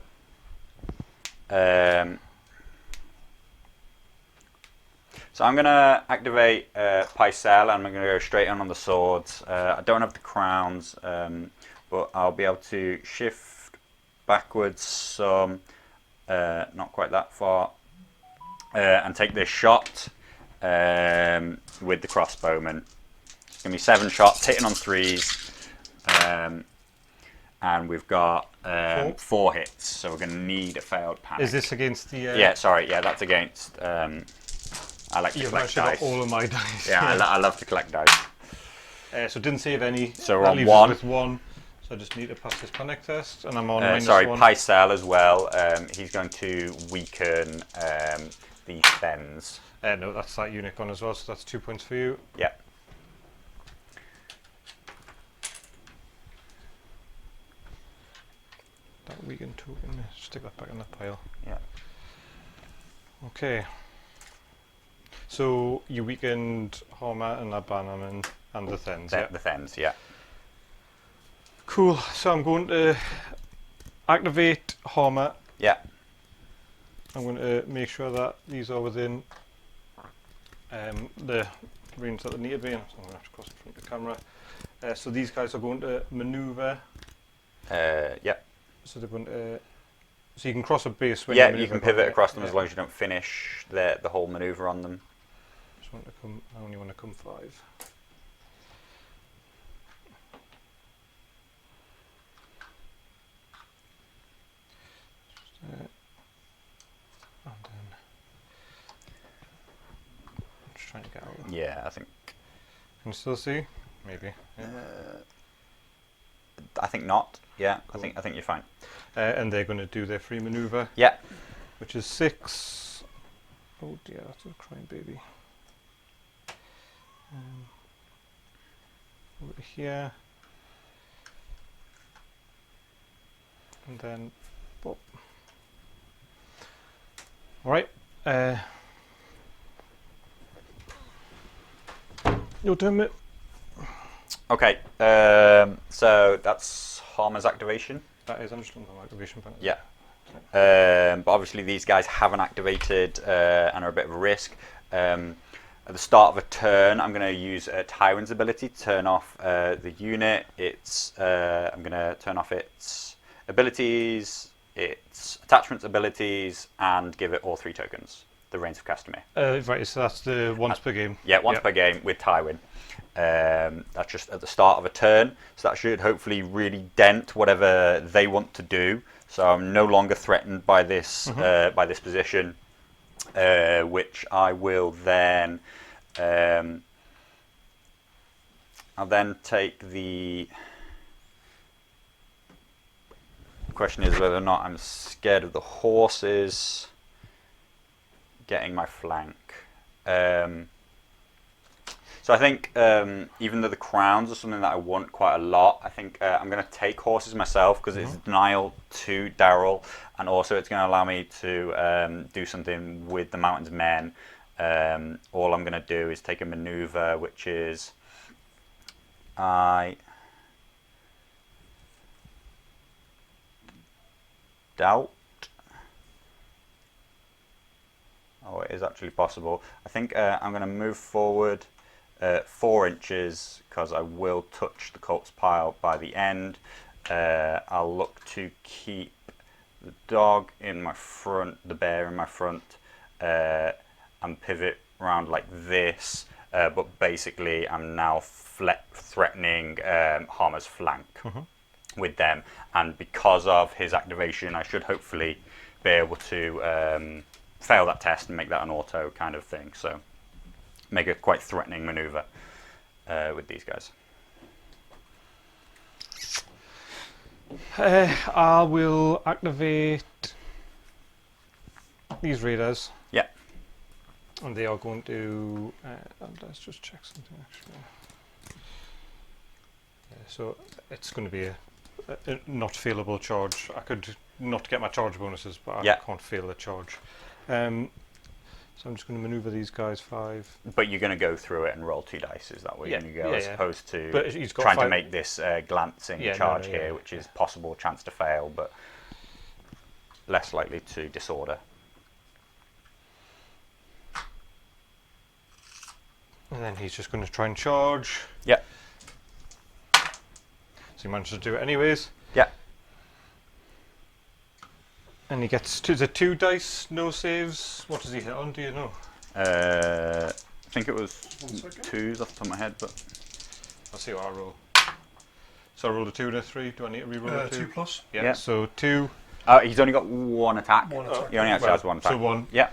S1: So I'm going to activate Pycelle, and I'm going to go straight on the swords. I don't have the crowns, but I'll be able to shift backwards some, not quite that far, and take this shot with the crossbowman. It's going to be 7 shots, hitting on 3s. And we've got 4 hits, so we're going to need a failed panic.
S2: Is this against the...
S1: Yeah, sorry, yeah, that's against... I like to collect dice.
S2: Got all of my dice.
S1: Yeah, I love to collect dice.
S2: So didn't save any.
S1: So we're
S2: that
S1: on
S2: leaves
S1: 1.
S2: Us with 1. So I just need to pass this panic test, and I'm on
S1: sorry,
S2: -1.
S1: Pycelle as well. He's going to weaken the Thens.
S2: No, that's that unit gone as well, so that's 2 points for you.
S1: Yeah.
S2: That weakened token, stick that back in the pile.
S1: Yeah.
S2: Okay. So you weakened Homer and Abannerman and the Thens, yeah?
S1: The Thens, yeah.
S2: Cool. So I'm going to activate Homer.
S1: Yeah.
S2: I'm going to make sure that these are within the range that they need to be in. So I'm going to have to cross in front of the camera. So these guys are going to maneuver.
S1: Yeah.
S2: So they're going to. So you can cross a base when
S1: you can pivot across them as long as you don't finish the whole maneuver on them.
S2: Just want to come. I only want to come 5. And then I'm just trying to get out.
S1: Yeah, I think.
S2: Can you still see? Maybe. Yeah.
S1: I think not. Yeah,
S2: Cool.
S1: I think you're fine.
S2: And they're going to do their free maneuver.
S1: Yeah.
S2: which is 6. Oh dear, that's a crying baby. Over here. And then, pop. Alright. Your turn, mate.
S1: Okay, so that's Harmer's activation.
S2: That is, I'm just looking for my activation penalty.
S1: Yeah. But obviously these guys haven't activated and are a bit of a risk. At the start of a turn, I'm going to use Tyrion's ability to turn off the unit. I'm going to turn off its abilities, its attachments abilities, and give it all 3 tokens. The Reigns of Castamere.
S2: Right, so that's the once per game.
S1: Yeah, once per game with Tywin. That's just at the start of a turn, so that should hopefully really dent whatever they want to do. So I'm no longer threatened by this position, which I will then. I'll then take the. Question is whether or not I'm scared of the horses getting my flank. So I think even though the crowns are something that I want quite a lot, I think I'm going to take horses myself because it's denial to Daryl, and also it's going to allow me to do something with the Mountain's Men. All I'm going to do is take a maneuver, which is I doubt. Oh, it is actually possible. I think I'm going to move forward 4 inches because I will touch the corpse pile by the end. I'll look to keep the dog in my front, the bear in my front, and pivot around like this. But basically, I'm now threatening Harmer's flank with them. And because of his activation, I should hopefully be able to fail that test and make that an auto kind of thing. So make a quite threatening maneuver with these guys.
S2: I will activate these raiders.
S1: Yeah.
S2: And they are going to. Let's just check something actually. Yeah, so it's going to be a not failable charge. I could not get my charge bonuses, but I can't fail the charge. So I'm just going to maneuver these guys 5.
S1: But you're going to go through it and roll 2 dice. Is that where you're going to go, as opposed to
S2: got
S1: trying to make this glancing charge here, which is possible chance to fail, but less likely to disorder.
S2: And then he's just going to try and charge.
S1: Yeah.
S2: So he managed to do it anyways.
S1: Yeah.
S2: And he gets the 2 dice, no saves. What does he hit on? Do you know?
S1: I think it was 2s off the top of my head, but
S2: I'll see what I roll. So I rolled a 2 and a 3. Do I need to re-roll a 2?
S3: 2 plus.
S2: Yeah. So 2.
S1: He's only got 1 attack. He only actually has 1 attack.
S2: So 1.
S1: Yeah.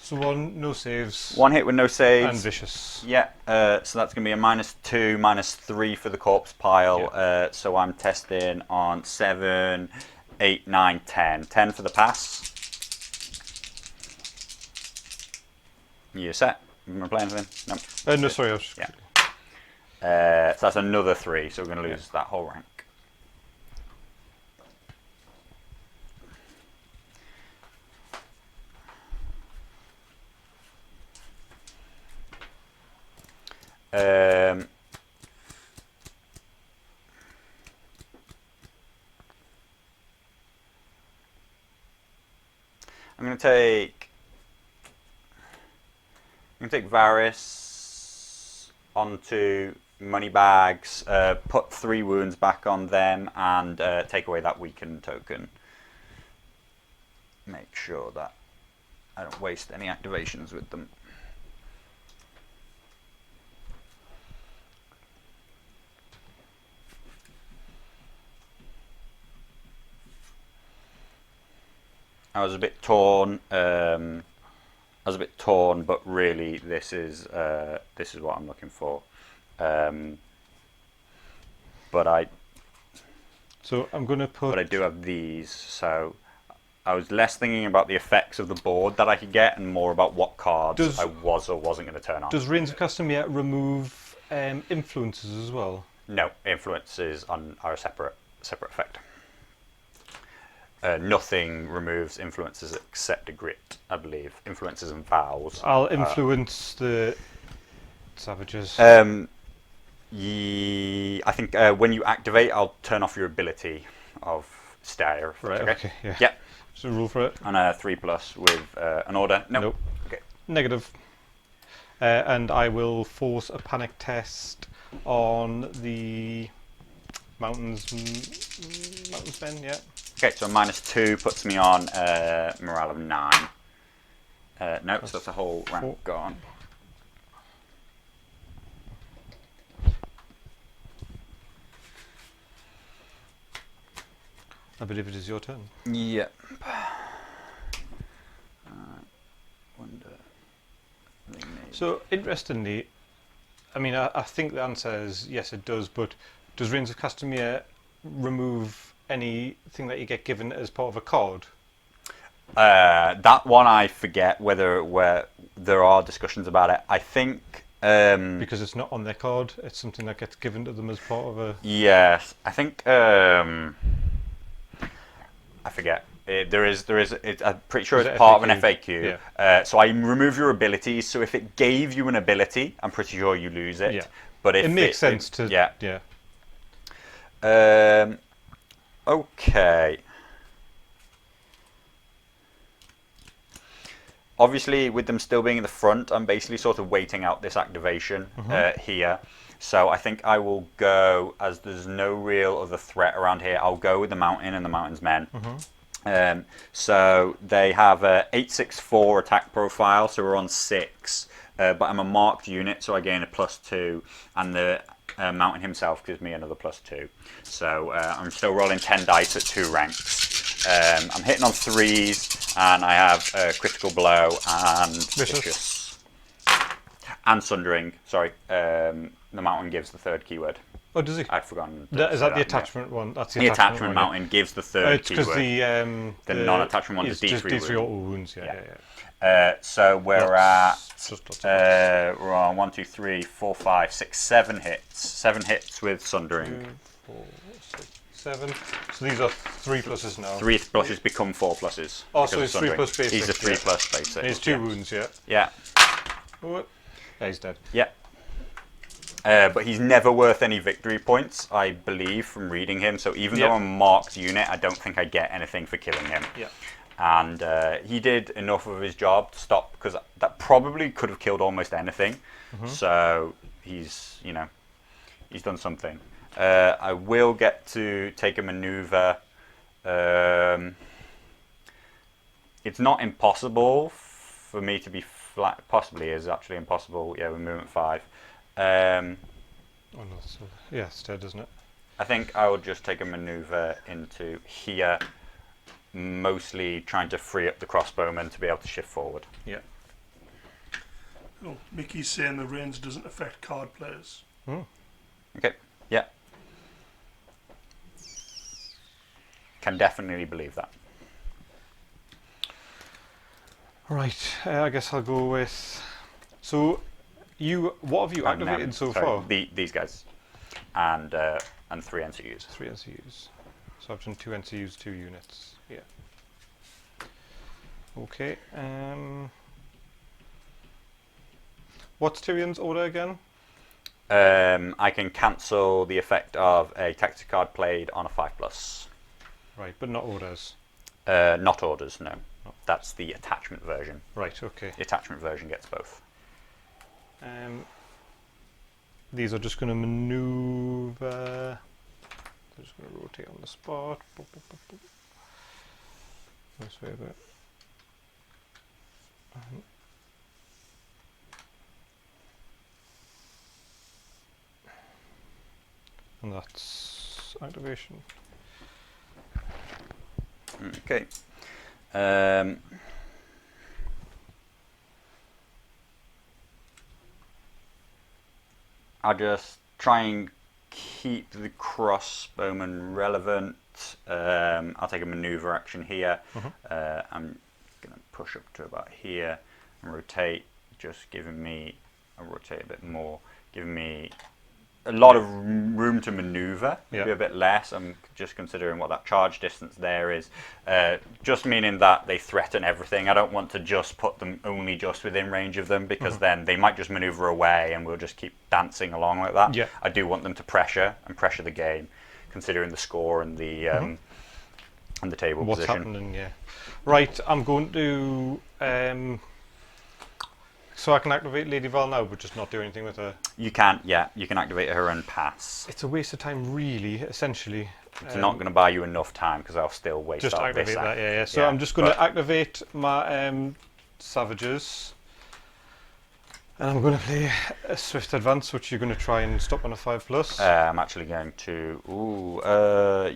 S2: So 1, no saves.
S1: 1 hit with no saves.
S2: And vicious.
S1: Yeah. So that's going to be a -2, -3 for the corpse pile. Yeah. So I'm testing on 7, 8, 9, 10. 10 for the pass. You set? You want to play anything? No.
S2: No, sorry. I was just
S1: so that's another 3. So we're going to lose that whole rank. I'm going to take Varys onto Moneybags, put 3 wounds back on them, and take away that weakened token. Make sure that I don't waste any activations with them. I was a bit torn. But really, this is what I'm looking for. So I'm going to put. But I do have these, so was less thinking about the effects of the board that I could get, and more about what cards I was or wasn't going to turn on.
S2: Does Reigns of Castamere remove influences as well?
S1: No, influences are a separate effect. Nothing removes influences except a grit, I believe. Influences and vows.
S2: I'll influence the savages.
S1: I think when you activate, I'll turn off your ability of stare.
S2: Right. Okay. Yeah.
S1: Yep.
S2: Just a rule for it.
S1: And a 3+ with an order. Nope. Okay.
S2: Negative. And I will force a panic test on the mountains men. Yeah.
S1: Okay, so -2 puts me on morale of 9. No, so that's a whole rank gone.
S2: I believe it is your turn.
S1: Yep. Wonder.
S2: So interestingly, I mean, I think the answer is yes, it does. But does Reigns of Castamere remove anything that you get given as part of a card?
S1: That one I forget where there are discussions about it. I think
S2: because it's not on their card, it's something that gets given to them as part of a.
S1: Yes, I think I forget. I'm pretty sure it's part of an FAQ.
S2: Yeah.
S1: So I remove your abilities. So if it gave you an ability, I'm pretty sure you lose it.
S2: Yeah.
S1: But if
S2: it makes sense to.
S1: Yeah.
S2: Yeah.
S1: Okay. Obviously, with them still being in the front, I'm basically sort of waiting out this activation here. So I think I will go, as there's no real other threat around here, I'll go with the Mountain and the Mountain's Men. So they have a 8/6/4 attack profile, so we're on 6. But I'm a marked unit, so I gain a +2, and the Mountain himself gives me another +2. So I'm still rolling 10 dice at 2 ranks. I'm hitting on 3s, and I have a critical blow and vicious. And sundering. Sorry, the Mountain gives the 3rd keyword.
S2: Oh, does he?
S1: I've forgotten.
S2: Is that the attachment one? That's
S1: the attachment Mountain gives the 3rd keyword.
S2: It's because
S1: the non-attachment one is
S2: D3 auto wounds. Yeah.
S1: So we're we're on 1, 2, 3, 4, 5, 6, 7 hits. 7 hits with sundering.
S2: 2, 4, 6, 7. So these are 3+ now.
S1: 3+ become 4+.
S2: Oh, so he's 3+ basic.
S1: He's a 3+ basic.
S2: He's 2 wounds. Yeah.
S1: Yeah.
S2: Oh, yeah, he's dead.
S1: Yeah. But he's never worth any victory points, I believe, from reading him. So even though I'm a marked unit, I don't think I get anything for killing him.
S2: Yeah.
S1: And he did enough of his job to stop, because that probably could have killed almost anything. So he's done something. I will get to take a maneuver. It's not impossible for me to be flat. Possibly is actually impossible. Yeah, with movement 5.
S2: It's dead, isn't it?
S1: I think I will just take a maneuver into here, mostly trying to free up the crossbowman to be able to shift forward.
S2: Yeah.
S3: Oh, Mickey's saying the range doesn't affect card players.
S1: Okay. Yeah. Can definitely believe that.
S2: Right. I guess I'll go with. So. What have you activated so far?
S1: These guys, and 3 NCUs.
S2: 3 NCUs. So I've done 2 NCUs, 2 units. Yeah. Okay. What's Tyrion's order again?
S1: I can cancel the effect of a tactic card played on a 5+.
S2: Right, but not orders.
S1: Not orders, no. That's the attachment version.
S2: Right. Okay.
S1: The attachment version gets both.
S2: These are just going to maneuver. They're just going to rotate on the spot. This way a bit. And that's activation.
S1: Okay. I'll just try and keep the crossbowman relevant. I'll take a maneuver action here. I'm going to push up to about here and rotate, just giving me, I'll rotate a bit more, giving me a lot of room to maneuver, maybe a bit less. I'm just considering what that charge distance there is, just meaning that they threaten everything. I don't want to just put them only just within range of them, because then they might just maneuver away and we'll just keep dancing along like that. I do want them to pressure the game, considering the score and the and the table
S2: what's
S1: position.
S2: Happening, Right, I'm going to so I can activate Lady Val now, but just not do anything with her.
S1: You can, you can activate her and pass.
S2: It's a waste of time, really, essentially.
S1: It's not going to buy you enough time, because I'll still waste
S2: just
S1: out
S2: activate
S1: this.
S2: that, So I'm just going to activate my Savages. And I'm going to play a Swift Advance, which you're going to try and stop on a 5+.
S1: I'm actually going to...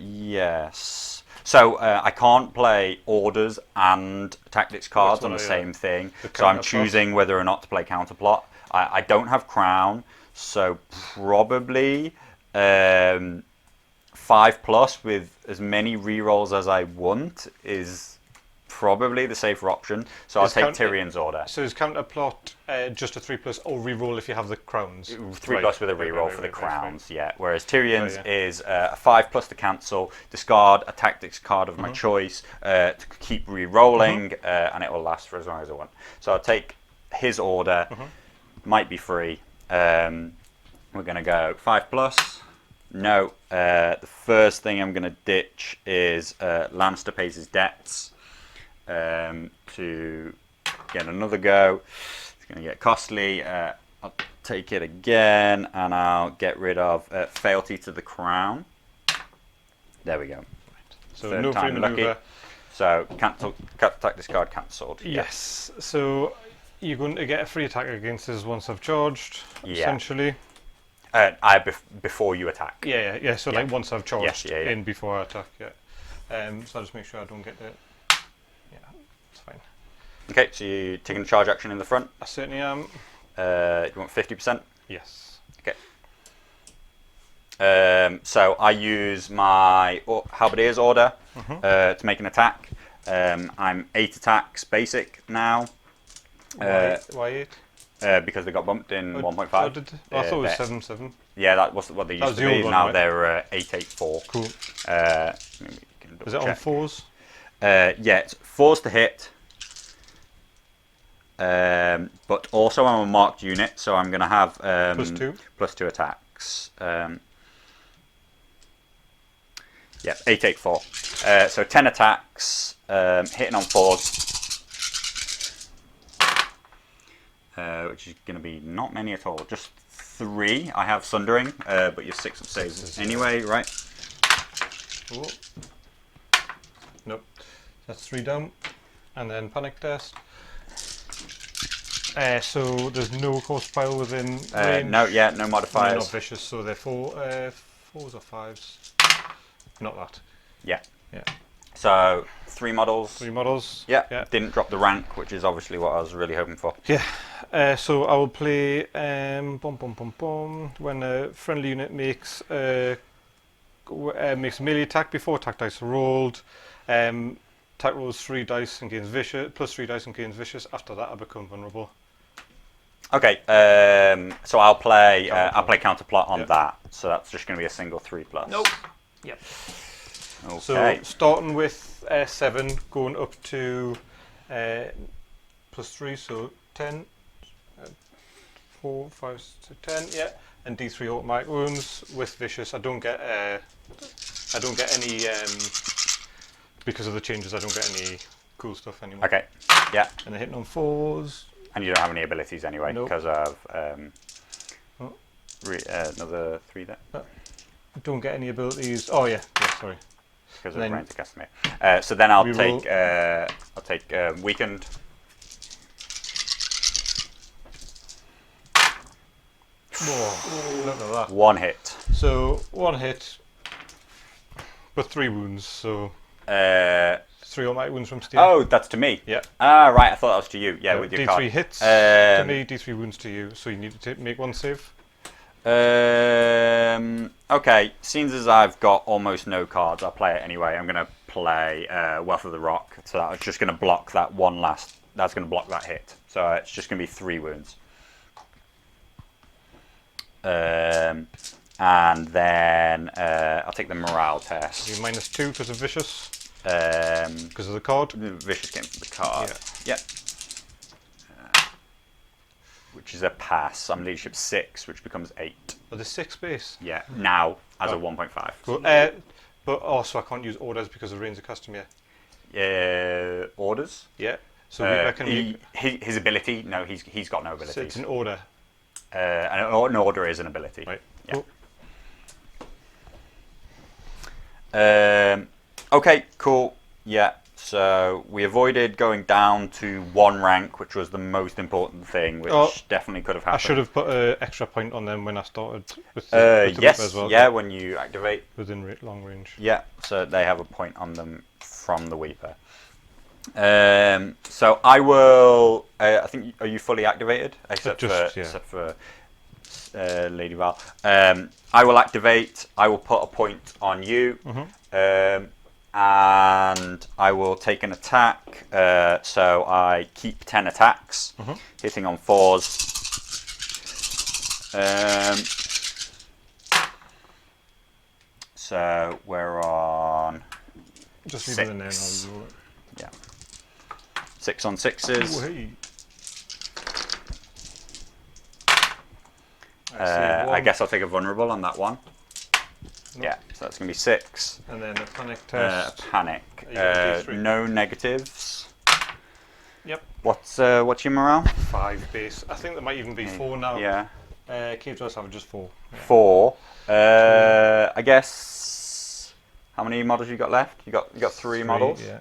S1: yes. So I can't play orders and tactics cards on the same thing. So I'm choosing whether or not to play counterplot. I don't have Crown, so probably 5+ with as many rerolls as I want is probably the safer option. So I'll take Tyrion's order.
S2: So is counterplot just a 3+ or reroll if you have the crowns?
S1: 3+ with a reroll for the crowns, Whereas Tyrion's is a 5+ to cancel, discard a tactics card of my choice to keep re-rolling, and it will last for as long as I want. So I'll take his order, might be free. We're going to go 5+. No, the first thing I'm going to ditch is Lannister pays his debts. To get another go. It's going to get costly. I'll take it again, and I'll get rid of fealty to the crown. There we go. Right.
S2: So
S1: third
S2: no
S1: time
S2: free
S1: lucky.
S2: maneuver.
S1: So cancel, tactics card cancelled.
S2: Yes. So you're going to get a free attack against this once I've charged. Essentially.
S1: Before you attack.
S2: So like once I've charged in before I attack. So I'll just make sure I don't get the. Fine.
S1: Okay, so you're taking a charge action in the front?
S2: I certainly am.
S1: You want 50%?
S2: Yes.
S1: Okay. So I use my Halberdier's order to make an attack. I'm 8 attacks basic now.
S2: Why 8?
S1: Because they got bumped in 1.5.
S2: I thought it was 7/7.
S1: Yeah, that was what they used to be. Now they're 8/8/4.
S2: Cool. Is it on 4s?
S1: It's 4s to hit. But also I'm a marked unit, so I'm going to have +2 attacks. 8/8/4. So 10 attacks, hitting on 4s, which is going to be not many at all. Just 3. I have Sundering, but you're 6 of saves anyway, right?
S2: Ooh. Nope. That's 3 down, and then panic test. So there's no cost pile within range.
S1: No modifiers.
S2: They're not vicious, so they're 4s or 5s. Not that. Yeah.
S1: So 3 models.
S2: 3 models.
S1: Yeah. Didn't drop the rank, which is obviously what I was really hoping for.
S2: Yeah. So I will play when a friendly unit makes a melee attack before attack dice are rolled. Attack rolls 3 dice and gains vicious, +3 dice and gains vicious. After that, I become vulnerable.
S1: Okay, so I'll play counterplot on that. So that's just going to be a single 3+.
S2: Nope. Yep.
S1: Okay.
S2: So starting with 7, going up to +3, so 10. 4, 5, 6, 10. Yeah, and D3 automatic wounds with vicious. I don't get any because of the changes. I don't get any cool stuff anymore.
S1: Okay. Yeah.
S2: And they're hitting on 4s.
S1: And you don't have any abilities anyway because of another 3 there.
S2: Don't get any abilities. Oh yeah. Sorry.
S1: Because of range to custom. So then I'll take weakened.
S2: Whoa, look at that.
S1: 1 hit.
S2: So 1 hit, but 3 wounds. So 3 automatic wounds from Steel.
S1: Oh, that's to me.
S2: Yeah.
S1: Right. I thought that was to you. Yeah, with your
S2: D3
S1: card.
S2: hits to me, D3 wounds to you. So you need to make 1 save.
S1: Okay, seems as I've got almost no cards, I'll play it anyway. I'm going to play Wealth of the Rock. So that's just going to block that that's going to block that hit. So it's just going to be 3 wounds. And then I'll take the morale test.
S2: You -2 because of vicious.
S1: Because
S2: of the card.
S1: The vicious came from the card.
S2: Yeah.
S1: Yep. Which is a pass. I'm leadership 6, which becomes 8.
S2: Oh, there's 6 base.
S1: Yeah. Now as a 1.5.
S2: Cool. But also I can't use orders because of Reigns of Custom yet.
S1: Orders.
S2: Yeah. So I can
S1: his ability. No, he's got no ability.
S2: So it's an order.
S1: An order is an ability.
S2: Right.
S1: Yeah.
S2: Cool.
S1: Okay, cool. Yeah, so we avoided going down to 1 rank, which was the most important thing, which definitely could have happened.
S2: I should have put an extra point on them when I started with the
S1: yes,
S2: as well.
S1: Yeah, when you activate.
S2: Within long range.
S1: Yeah, so they have a point on them from the Weeper. So I will. I think are you fully activated except for Lady Val. I will activate. I will put a point on you, and I will take an attack. So I keep 10 attacks, hitting on 4s. So we're on.
S2: Just
S1: 6.
S2: leave it in there and I'll roll it.
S1: Yeah. 6 on 6s.
S2: Ooh, hey.
S1: I guess I'll take a vulnerable on that one.
S2: Nope.
S1: Yeah, so that's going to be 6.
S2: And then a panic test.
S1: Panic. No negatives.
S2: Yep.
S1: What's your morale?
S2: 5 base. I think there might even be 4 now.
S1: Yeah.
S2: Cave Dwellers have just 4. Yeah.
S1: 4. I guess. How many models you got left? You got 3 models.
S2: Yeah.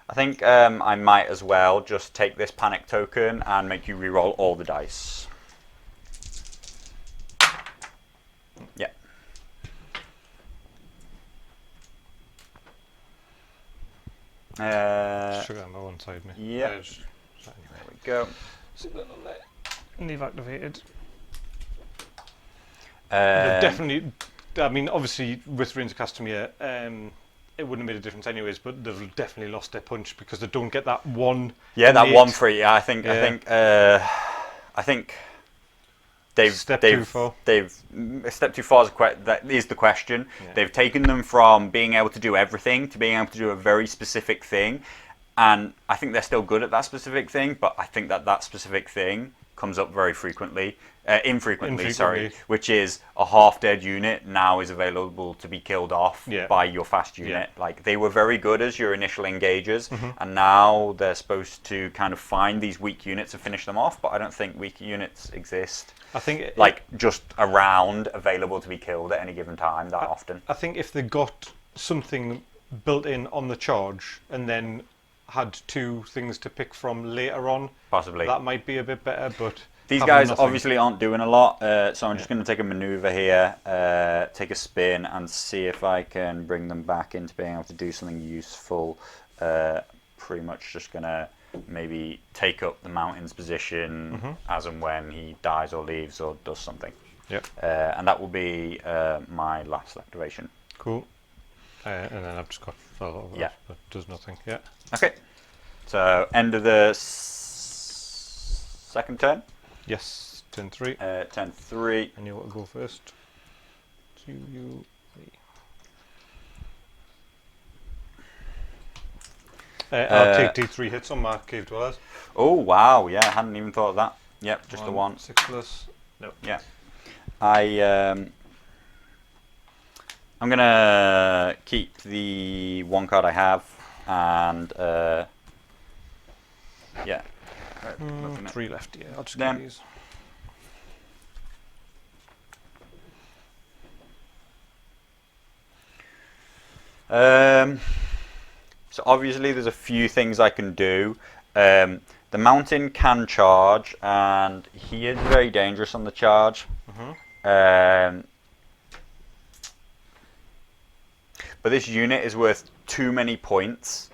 S1: I think I might as well just take this panic token and make you reroll all the dice. Yeah.
S2: Sugar on one side, me.
S1: Yeah.
S2: Anyway.
S1: There we go.
S2: So leave activated. Definitely. I mean, obviously, with Reigns of Castamere, it wouldn't have made a difference anyways. But they've definitely lost their punch because they don't get that one.
S1: Yeah, that 1 free. Yeah, I think they've
S2: Step too far.
S1: Step too far that is the question. Yeah. They've taken them from being able to do everything to being able to do a very specific thing, and I think they're still good at that specific thing. But I think that specific thing comes up very frequently. Infrequently, sorry, which is a half-dead unit now is available to be killed off by your fast unit. Yeah. Like, they were very good as your initial engagers, and now they're supposed to kind of find these weak units and finish them off, but I don't think weak units exist.
S2: I think
S1: just around available to be killed at any given time that often.
S2: I think if they got something built in on the charge and then had 2 things to pick from later on,
S1: possibly that
S2: might be a bit better, but
S1: these guys obviously aren't doing a lot, so I'm just going to take a maneuver here, take a spin, and see if I can bring them back into being able to do something useful. Pretty much just going to maybe take up the mountain's position as and when he dies or leaves or does something.
S2: Yep.
S1: And that will be my last activation.
S2: Cool. And then I've just got but does nothing. Yeah.
S1: Okay. So end of the second turn.
S2: Yes, turn 3.
S1: Turn 3.
S2: And you want to go first. 2, you, 3. I'll take D3 hits on my Cave Dwellers.
S1: Oh wow! Yeah, I hadn't even thought of that. Yep, just the 1.
S2: 6 plus. No.
S1: Yeah. I'm gonna keep the 1 card I have, and yeah.
S2: 3 left. Yeah, I'll just get these.
S1: So obviously there's a few things I can do. The mountain can charge, and he is very dangerous on the charge. But this unit is worth too many points.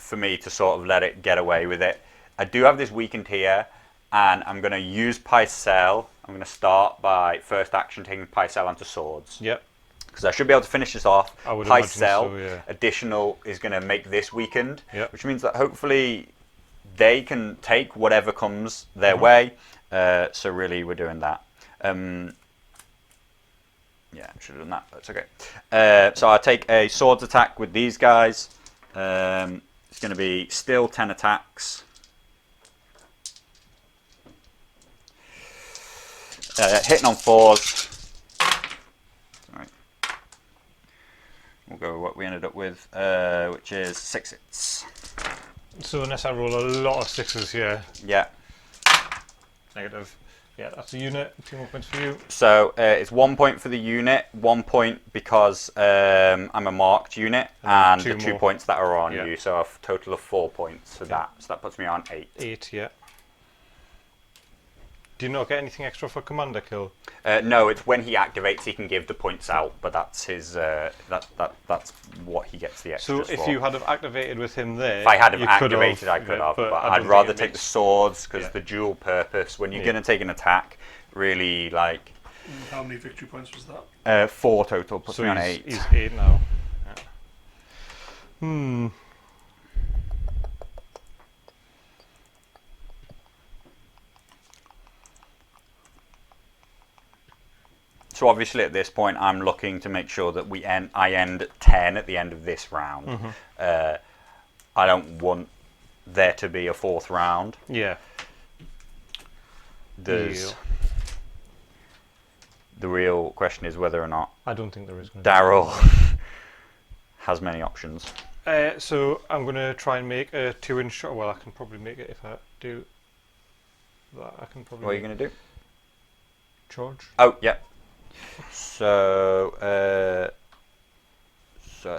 S1: for me to sort of let it get away with it. I do have this weakened here, and I'm going to use Pycelle. I'm going to start by first action taking Pycelle onto swords.
S2: Yep.
S1: Because I should be able to finish this off.
S2: I would imagine
S1: Pycelle,
S2: so, yeah.
S1: additional, is going to make this weakened,
S2: Yep.
S1: which means that hopefully they can take whatever comes their way. So really, we're doing that. Yeah, I should have done that. That's okay. So I take a swords attack with these guys. It's going to be still 10 attacks. Hitting on 4s. Sorry. We'll go with what we ended up with, which is 6 hits.
S2: So unless I roll a lot of 6s here.
S1: Yeah.
S2: Negative. Yeah, that's a unit. 2 more points for you.
S1: So it's 1 point for the unit, 1 point because I'm a marked unit, and the 2 points that are on you. So a total of 4 points for that. So that puts me on 8.
S2: 8, yeah. Do you not get anything extra for commander kill?
S1: No, it's when he activates, he can give the points out, but that's his. That's what he gets the extras
S2: for. So if
S1: for.
S2: you had have activated with him there,
S1: if I had have activated, I could have. But I'd rather take the swords because the dual purpose. When you're going to take an attack, really like.
S3: How many victory points was that?
S1: 4 total. Puts me on 8.
S2: He's 8 now. Yeah.
S1: So obviously at this point, I'm looking to make sure that I end 10 at the end of this round. I don't want there to be a 4th round.
S2: Yeah.
S1: The real question is whether or not
S2: I don't think there is.
S1: Daryl has many options.
S2: So I'm going to try and make a 2-inch shot. Well, I can probably make it if I do that. I can probably.
S1: What are you going to do?
S2: Charge.
S1: Oh, yeah. So I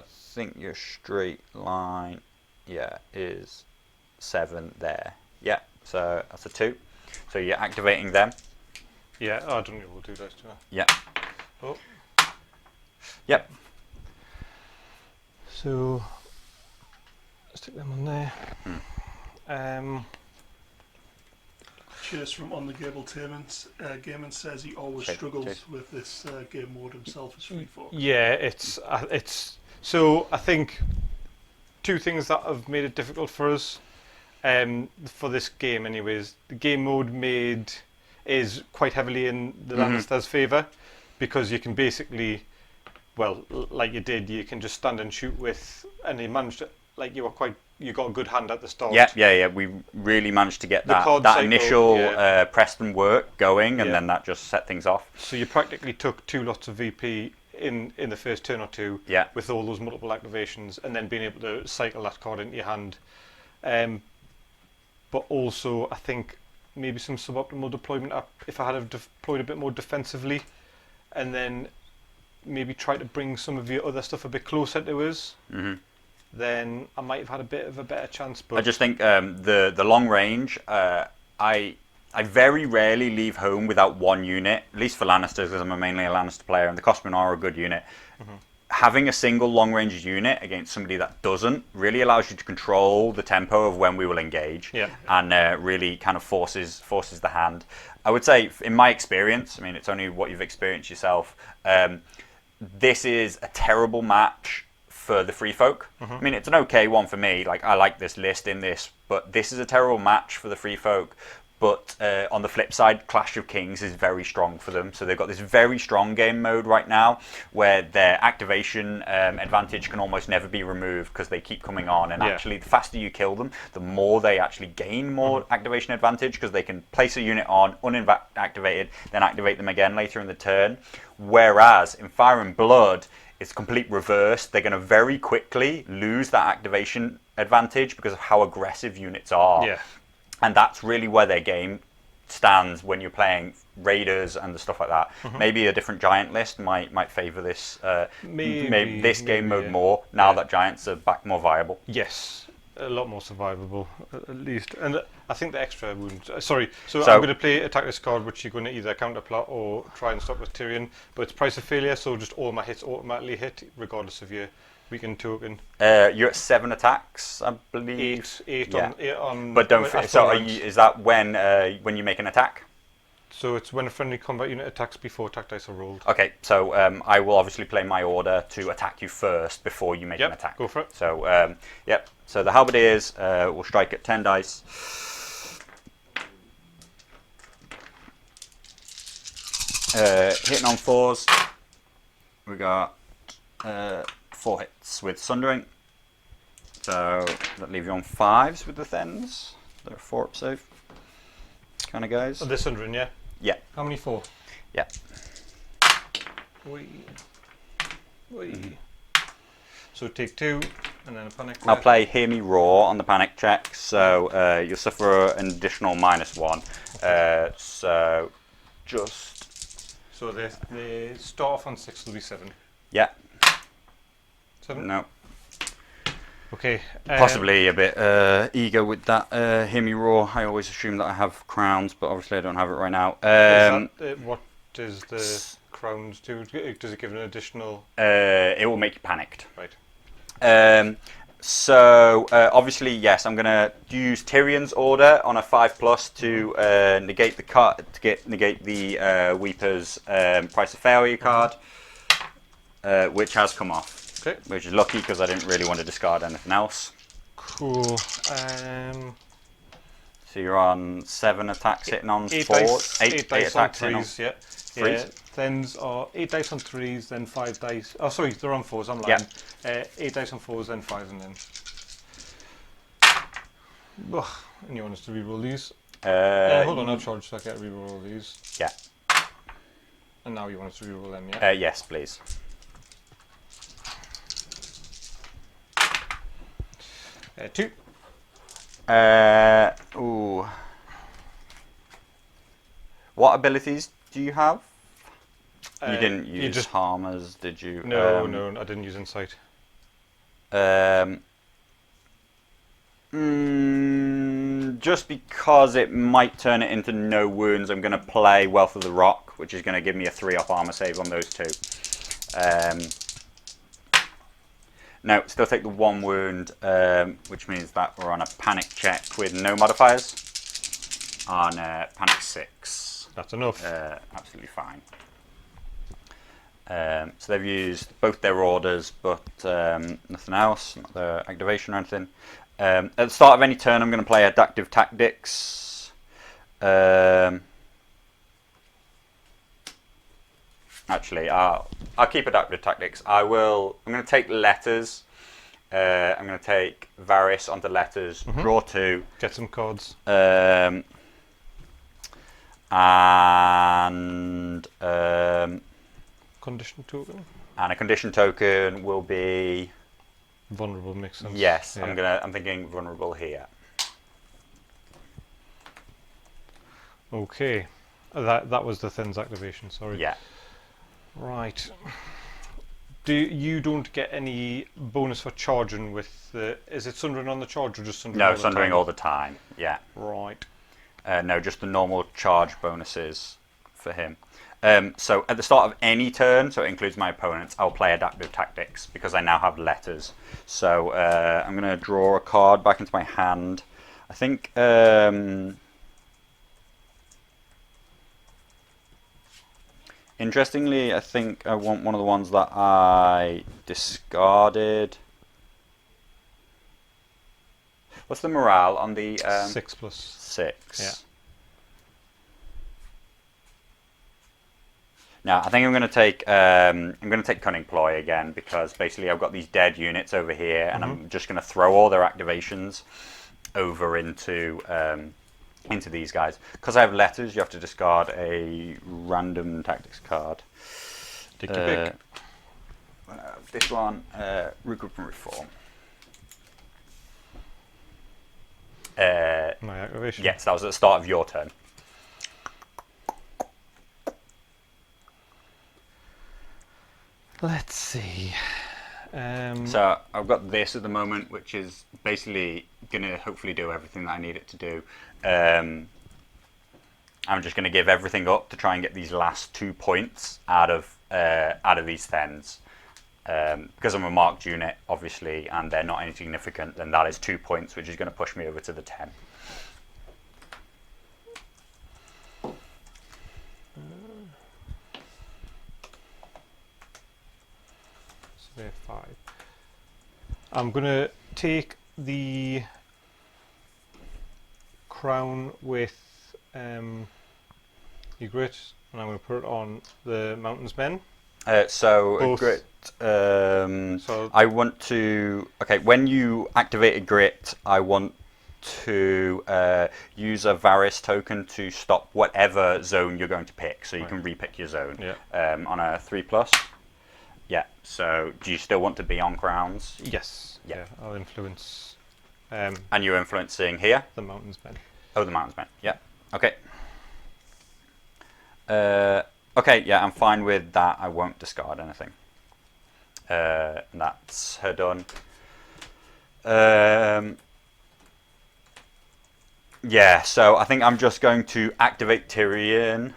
S1: think your straight line, is 7 there. Yeah, so that's a 2. So you're activating them.
S2: Yeah, I don't know we'll do those, do I?
S1: Yeah.
S2: Oh.
S1: Yep.
S2: So stick them on there.
S3: Chase from On the Gable Gaiman says he always struggles with this game mode himself as Freefolk.
S2: Yeah, it's so I think 2 things that have made it difficult for us for this game anyways. The game mode is quite heavily in the Lannister's favour because you can basically, well, like you did, you can just stand and shoot with, and you managed to, like you got a good hand at the start.
S1: Yeah. We really managed to get that initial Preston work going, and then that just set things off.
S2: So you practically took 2 lots of VP in the first turn or 2 with all those multiple activations, and then being able to cycle that card into your hand. But also, I think maybe some suboptimal deployment if I had have deployed a bit more defensively, and then maybe try to bring some of your other stuff a bit closer to us. Then I might have had a bit of a better chance. But
S1: I just think the long range, I very rarely leave home without 1 unit, at least for Lannisters, because I'm mainly a Lannister player, and the Crossmen are a good unit. Having a single long range unit against somebody that doesn't really allows you to control the tempo of when we will engage, and really kind of forces the hand. I would say, in my experience, I mean, it's only what you've experienced yourself, this is a terrible match for the Freefolk. I mean, it's an okay one for me. Like, I like this list in this, but this is a terrible match for the Freefolk. But on the flip side, Clash of Kings is very strong for them. So they've got this very strong game mode right now where their activation advantage can almost never be removed because they keep coming on. And actually, the faster you kill them, the more they actually gain more activation advantage because they can place a unit on, unactivated, then activate them again later in the turn. Whereas in Fire and Blood, it's complete reverse. They're going to very quickly lose that activation advantage because of how aggressive units are.
S2: Yeah.
S1: And that's really where their game stands when you're playing Raiders and the stuff like that. Maybe a different Giant list might favour this maybe this game mode more now that Giants are back more viable.
S2: Yes, a lot more survivable at least. And I think the extra wound. So I'm going to play attack this card, which you're going to either counterplot or try and stop with Tyrion. But it's price of failure, so just all my hits automatically hit, regardless of your Weakened token.
S1: You're at 7 attacks, I believe.
S2: Eight on.
S1: But don't forget. So is that when you make an attack?
S2: So it's when a friendly combat unit attacks before attack dice are rolled.
S1: Okay, so I will obviously play my order to attack you first before you make an attack.
S2: Go for it.
S1: So, yep. So the halberdiers will strike at 10 dice. Hitting on 4s. We got 4 hits with Sundering. So that leaves you on 5s with the Thens. They're 4 up save. Kind of guys.
S2: Oh, they're Sundering, yeah?
S1: Yeah.
S2: How many 4?
S1: Yeah.
S2: So take 2, and then a panic.
S1: I'll play Hear Me Roar on the panic check, so you'll suffer an additional -1. So just.
S2: So they start off on 6, will be 7.
S1: Yeah.
S2: 7?
S1: No.
S2: Okay.
S1: Possibly a bit eager with that Hear Me Roar. I always assume that I have crowns, but obviously I don't have it right now.
S2: What does the crowns do? Does it give an additional?
S1: It will make you panicked.
S2: Right.
S1: So obviously, yes, I'm gonna use Tyrion's order on a 5+ to negate the card, negate the Weeper's price of failure card, which has come off.
S2: Okay.
S1: Which is lucky because I didn't really want to discard anything else.
S2: Cool.
S1: So you're on 7 attacks hitting on
S2: 8
S1: 4s.
S2: dice, 8
S1: 8
S2: dice on
S1: attacks hitting on
S2: 3s, yeah.
S1: threes.
S2: Thens are 8 dice on 3s, then 5 dice. Oh, sorry, they're on 4s. I'm lying.
S1: Yeah.
S2: 8 dice on 4s, then 5, and then. Ugh, and you want us to reroll these? Hold on, I'll charge so I get to reroll all these.
S1: Yeah.
S2: And now you want us to reroll them, yeah?
S1: Yes, please.
S2: Two.
S1: Ooh. What abilities do you have? You didn't use just Harmers, did you?
S2: No, I didn't use Insight.
S1: Just because it might turn it into no wounds, I'm going to play Wealth of the Rock, which is going to give me a 3-off armor save on those 2. No, still take the 1 wound, which means that we're on a panic check with no modifiers. On panic 6.
S2: That's enough.
S1: Absolutely fine. So they've used both their orders, but nothing else, not their activation or anything. At the start of any turn, I'm going to play Adaptive Tactics. Actually, I'll keep Adaptive Tactics. I'm going to take letters. I'm going to take Varys onto letters. Draw 2.
S2: Get some cards.
S1: And
S2: Condition token.
S1: And a condition token will be
S2: vulnerable. Makes sense.
S1: Yes,
S2: yeah.
S1: I'm thinking vulnerable here.
S2: Okay, that was the Thins activation. Sorry.
S1: Yeah.
S2: Right. You don't get any bonus for charging with the. Is it sundering on the charge or just sundering?
S1: No, sundering all the time. Yeah.
S2: Right.
S1: No, just the normal charge bonuses for him. So at the start of any turn, so it includes my opponents, I'll play Adaptive Tactics because I now have letters. So I'm going to draw a card back into my hand. I think interestingly, I think I want one of the ones that I discarded. What's the morale on the
S2: 6 +
S1: 6?
S2: Yeah.
S1: Now I think I'm going to take Cunning Ploy again because basically I've got these dead units over here, and I'm just going to throw all their activations over into these guys. Because I have letters, you have to discard a random tactics card.
S2: Take your pick.
S1: This one, Regroup and Reform.
S2: My activation.
S1: Yes, that was at the start of your turn.
S2: Let's see.
S1: So I've got this at the moment, which is basically going to hopefully do everything that I need it to do. I'm just going to give everything up to try and get these last 2 points out of these Thens. Because I'm a marked unit, obviously, and they're not insignificant, then that is 2 points, which is going to push me over to the 10.
S2: So they're 5. I'm going to take the crown with Egret, and I'm going to put it on the Mountain's Men.
S1: So grit. I want to. Okay, when you activate a grit, I want to use a Varys token to stop whatever zone you're going to pick. So you can repick your zone.
S2: Yeah.
S1: On a 3+. Yeah. So do you still want to be on crowns?
S2: Yes.
S1: Yeah.
S2: I'll influence.
S1: And you're influencing here?
S2: The Mountain's Men.
S1: Oh, the Mountain's Men. Yeah. Okay. Okay, yeah, I'm fine with that. I won't discard anything. That's her done. Yeah, so I think I'm just going to activate Tyrion.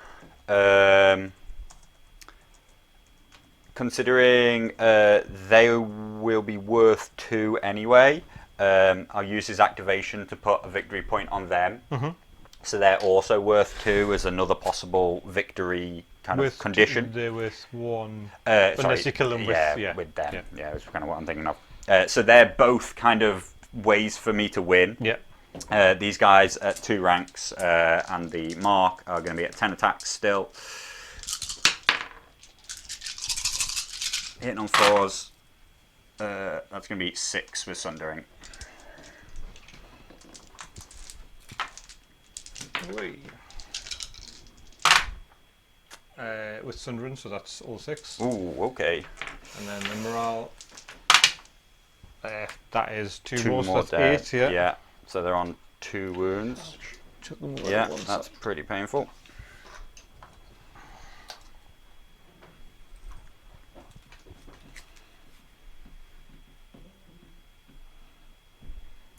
S1: Considering they will be worth 2 anyway, I'll use his activation to put a victory point on them. So they're also worth 2 as another possible victory kind of condition.
S2: They're worth 1.
S1: Unless
S2: you kill them with,
S1: with them. Yeah, that's kind of what I'm thinking of. So they're both kind of ways for me to win.
S2: Yeah.
S1: These guys at 2 ranks and the mark are going to be at 10 attacks still. Hitting on 4s. That's going to be 6 with Sundering.
S2: With Sundering, so that's all 6.
S1: Ooh, okay.
S2: And then the morale, that is 2 more, so that's
S1: dead.
S2: 8. Yeah.
S1: Yeah. So they're on 2 wounds.
S2: Took them away
S1: Yeah,
S2: once.
S1: that's pretty painful.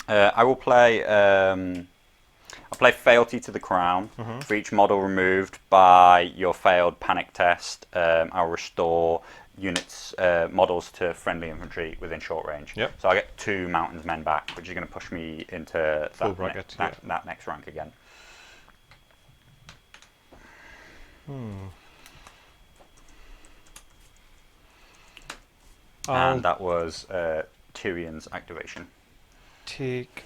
S1: I will play. I'll play Fealty to the Crown. For each model removed by your failed panic test, I'll restore units, models to friendly infantry within short range.
S2: Yep.
S1: So I get 2 Mountain's Men back, which is going to push me into
S2: Full bracket,
S1: that next rank again. And that was Tyrion's activation.
S2: Take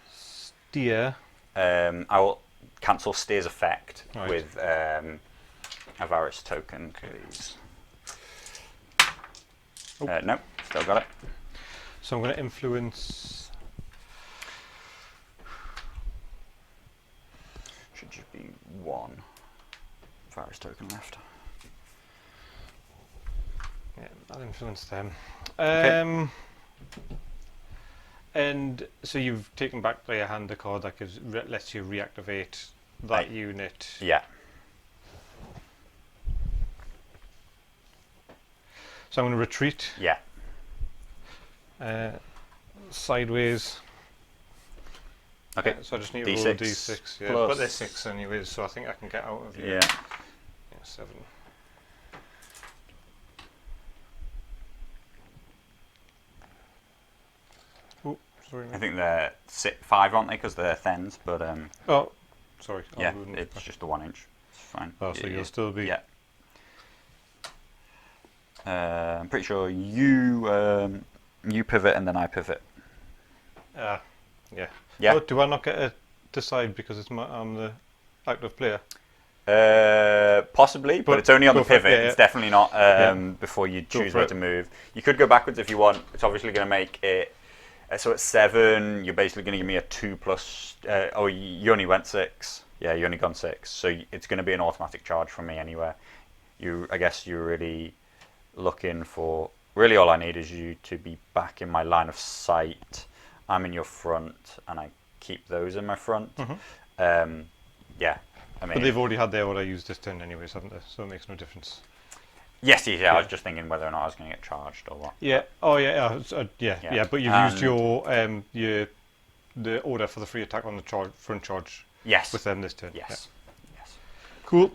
S2: Steer.
S1: I will cancel Steer's effect
S2: Right.
S1: with a Varys token, please. No, still got it.
S2: So I'm going to influence.
S1: Should just be 1 Varys token left.
S2: Yeah, I'll influence them.
S1: Okay.
S2: And so you've taken back by your hand a card that lets you reactivate that unit.
S1: Yeah.
S2: So I'm going to retreat.
S1: Yeah.
S2: Sideways.
S1: Okay.
S2: So I just need to
S1: D6
S2: roll a D6. Yeah.
S1: plus-
S2: But they're 6 anyways, so I think I can get out of here.
S1: Yeah.
S2: 7. Oh, sorry.
S1: I think they're 5, aren't they? Because they're Thens, but
S2: Oh, sorry.
S1: yeah, it's just the 1 inch. It's fine.
S2: Oh, so you'll still be.
S1: Yeah. I'm pretty sure you pivot and then I pivot.
S2: Yeah.
S1: Yeah.
S2: Oh, do I not get to decide because I'm the active player?
S1: Possibly, but it's only on the pivot.
S2: Yeah.
S1: It's definitely not before you choose where to move. You could go backwards if you want. It's obviously going to make it. So at 7, you're basically going to give me a 2+. Oh, you only went 6. Yeah, you only gone 6. So it's going to be an automatic charge from me anywhere. I guess you're really looking for. Really, all I need is you to be back in my line of sight. I'm in your front, and I keep those in my front. Yeah. I mean,
S2: but they've already had their order used this turn anyways, haven't they? So it makes no difference.
S1: Yes, I was just thinking whether or not I was going to get charged or what.
S2: Yeah. Oh, yeah. Yeah. But you've used your the order for the free attack on the front charge.
S1: Yes.
S2: With them this turn.
S1: Yes.
S2: Yeah. Cool.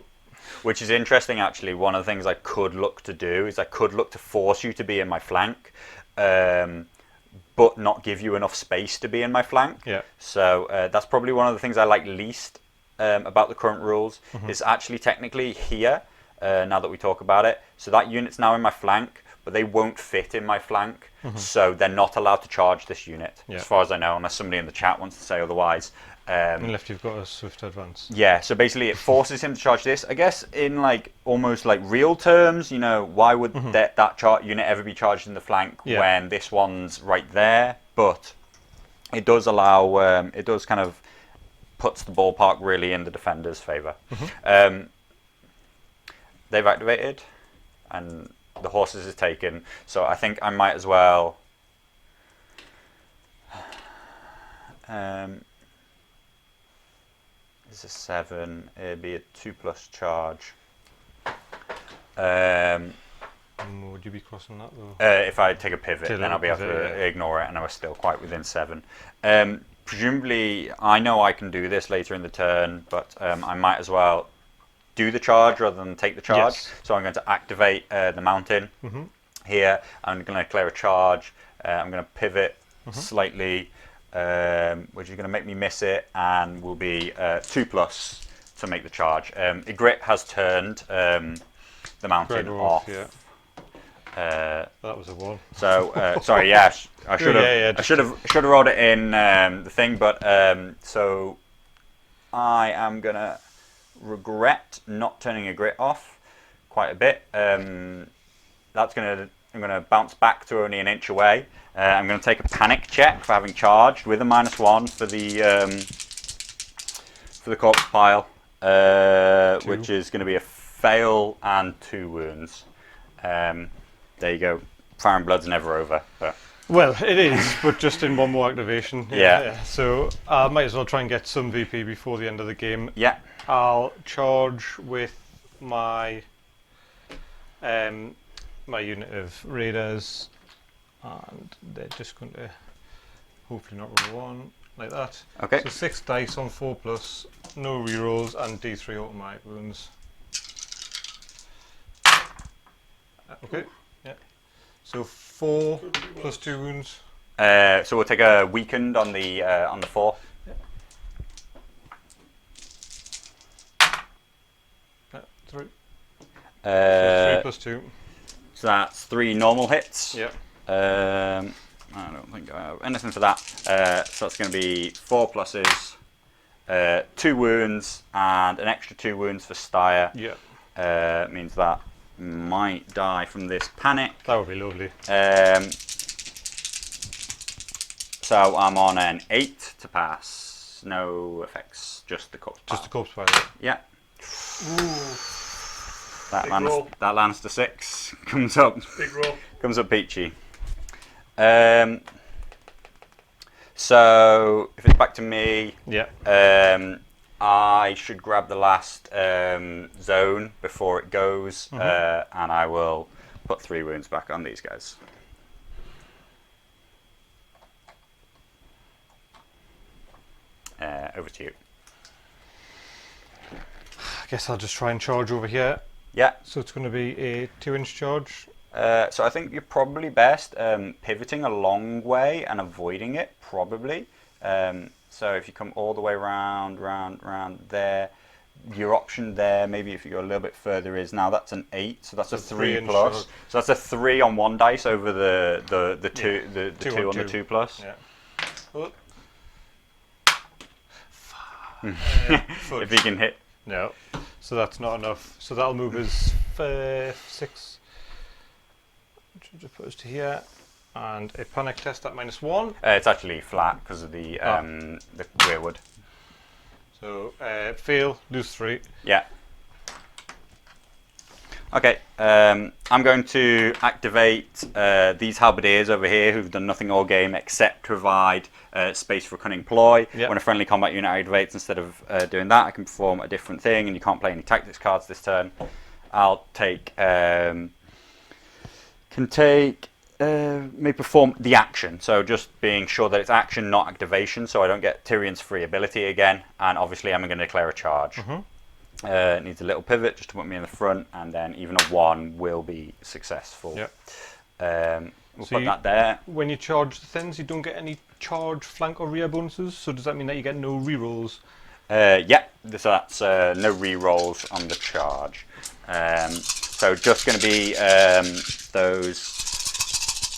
S1: Which is interesting, actually. One of the things I could look to do is I could look to force you to be in my flank, but not give you enough space to be in my flank.
S2: Yeah.
S1: So that's probably one of the things I like least about the current rules. Is actually technically here, now that we talk about it. So that unit's now in my flank, but they won't fit in my flank. So they're not allowed to charge this unit, as far as I know, unless somebody in the chat wants to say otherwise.
S2: Unless you've got a swift advance.
S1: Yeah, so basically it forces him to charge this. I guess in like almost like real terms, you know, why would that unit ever be charged in the flank when this one's right there? But it does allow, it does kind of puts the ballpark really in the defender's favour. They've activated, and the horses is taken. So I think I might as well. It's a 7. It'd be a 2+ charge.
S2: Would you be crossing that though?
S1: If I take a pivot, then I'll be able to ignore it, and I was still quite within 7. Presumably, I know I can do this later in the turn, but I might as well do the charge rather than take the charge.
S2: Yes.
S1: So I'm going to activate the mountain here. I'm going to clear a charge. I'm going to pivot slightly, which is going to make me miss it, and will be 2+ to make the charge. Ygritte has turned the mountain off.
S2: Yeah. That was a 1.
S1: So sorry, yeah, I should have rolled it in the thing, but so I am gonna regret not turning Ygritte off quite a bit. I'm gonna bounce back to only an inch away. I'm gonna take a panic check for having charged with a -1 for the corpse pile, which is going to be a fail and 2 wounds. There you go. Fire and Blood's never over. But.
S2: Well, it is, but just in one more activation.
S1: Yeah.
S2: So I might as well try and get some VP before the end of the game.
S1: Yeah.
S2: I'll charge with my my unit of raiders, and they're just going to hopefully not roll 1 like that.
S1: Okay.
S2: So 6 dice on 4+, no rerolls, and D3 automatic wounds. Okay. Yeah. So 4 + 2 wounds.
S1: So we'll take a weakened on the 4.
S2: Yeah, 3. So 3 + 2.
S1: So that's 3 normal hits.
S2: Yeah.
S1: I don't think I have anything for that. So that's going to be 4 pluses, 2 wounds, and an extra 2 wounds for Styre.
S2: Yeah.
S1: Means that might die from this panic.
S2: That would be lovely.
S1: So I'm on an 8 to pass. No effects, just the corpse pile.
S2: Just the corpse pile.
S1: Yeah.
S3: Ooh.
S1: That Lannister 6 comes up.
S3: Big roll.
S1: Comes up peachy. So if it's back to me, I should grab the last zone before it goes, and I will put 3 wounds back on these guys. Over to you.
S2: I guess I'll just try and charge over here.
S1: Yeah.
S2: So it's going to be a 2-inch charge.
S1: So I think you're probably best pivoting a long way and avoiding it, probably. So if you come all the way round there, your option there, maybe if you go a little bit further, is now that's an 8, so that's a 3+. So that's a 3 on 1 dice over the 2 on the 2+.
S2: Yeah. Oh.
S1: If you can hit.
S2: No. So that's not enough. So that'll move us 6. As opposed to here, and a panic test at -1.
S1: It's actually flat because of the weirwood.
S2: So fail, lose 3.
S1: Yeah. Okay. I'm going to activate these halberdiers over here, who've done nothing all game except provide space for a cunning ploy.
S2: Yep.
S1: When a friendly combat unit activates, instead of doing that, I can perform a different thing, and you can't play any tactics cards this turn. I'll take. May perform the action, so just being sure that it's action, not activation, so I don't get Tyrion's free ability again, and obviously I'm going to declare a charge. Needs a little pivot just to put me in the front, and then even a 1 will be successful.
S2: Yep.
S1: We'll put that there.
S2: When you charge the thins, you don't get any charge, flank, or rear bonuses. So does that mean that you get no rerolls?
S1: Yeah, so that's no re-rolls on the charge. So just going to be those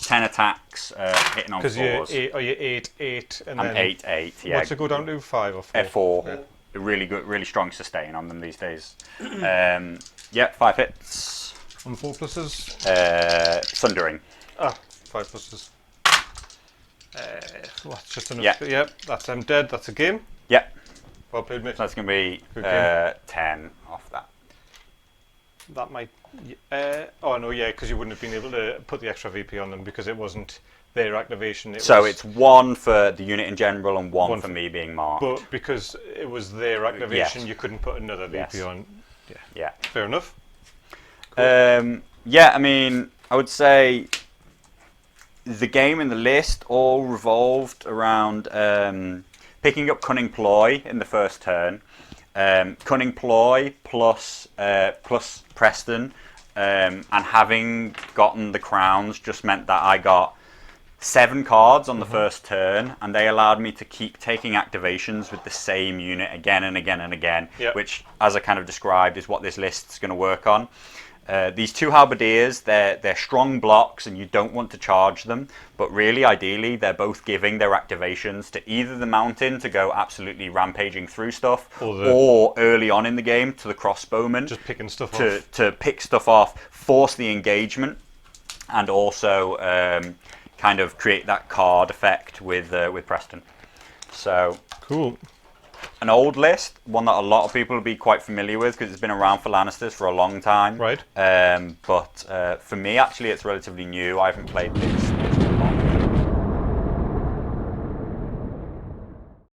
S1: 10 attacks hitting on 4s.
S2: Because you're 8, 8, and
S1: I'm
S2: then
S1: 8, 8. Yeah.
S2: What's it go down to? 5 or 4?
S1: 4. Yeah. Really good, really strong sustain on them these days. Yeah, 5 hits.
S2: On 4 pluses?
S1: Sundering.
S2: Ah, 5 pluses. That's just enough.
S1: Yeah.
S2: Yep, that's dead. That's a game.
S1: Yeah.
S2: Well played, mate.
S1: So that's going to be 10 off that.
S2: That might. Oh no, yeah, because you wouldn't have been able to put the extra VP on them because it wasn't their activation.
S1: So it's 1 for the unit in general and 1 for me being marked.
S2: But because it was their activation,
S1: Yes.
S2: you couldn't put another VP
S1: Yes.
S2: on. Yeah.
S1: Yeah.
S2: Fair enough. Cool.
S1: Yeah, I mean, I would say the game and the list all revolved around picking up Cunning Ploy in the first turn. Cunning Ploy plus Preston, and having gotten the crowns just meant that I got 7 cards on the first turn, and they allowed me to keep taking activations with the same unit again and again and again,
S2: Yep.
S1: which, as I kind of described, is what this list's going to work on. These 2 halberdiers, they're strong blocks and you don't want to charge them, but really, ideally, they're both giving their activations to either the mountain to go absolutely rampaging through stuff, or early on in the game to the crossbowman.
S2: Just picking stuff off.
S1: To pick stuff off, force the engagement, and also kind of create that card effect with Preston. So
S2: Cool.
S1: an old list, one that a lot of people will be quite familiar with because it's been around for Lannisters for a long time.
S2: Right.
S1: But for me, actually, it's relatively new. I haven't played this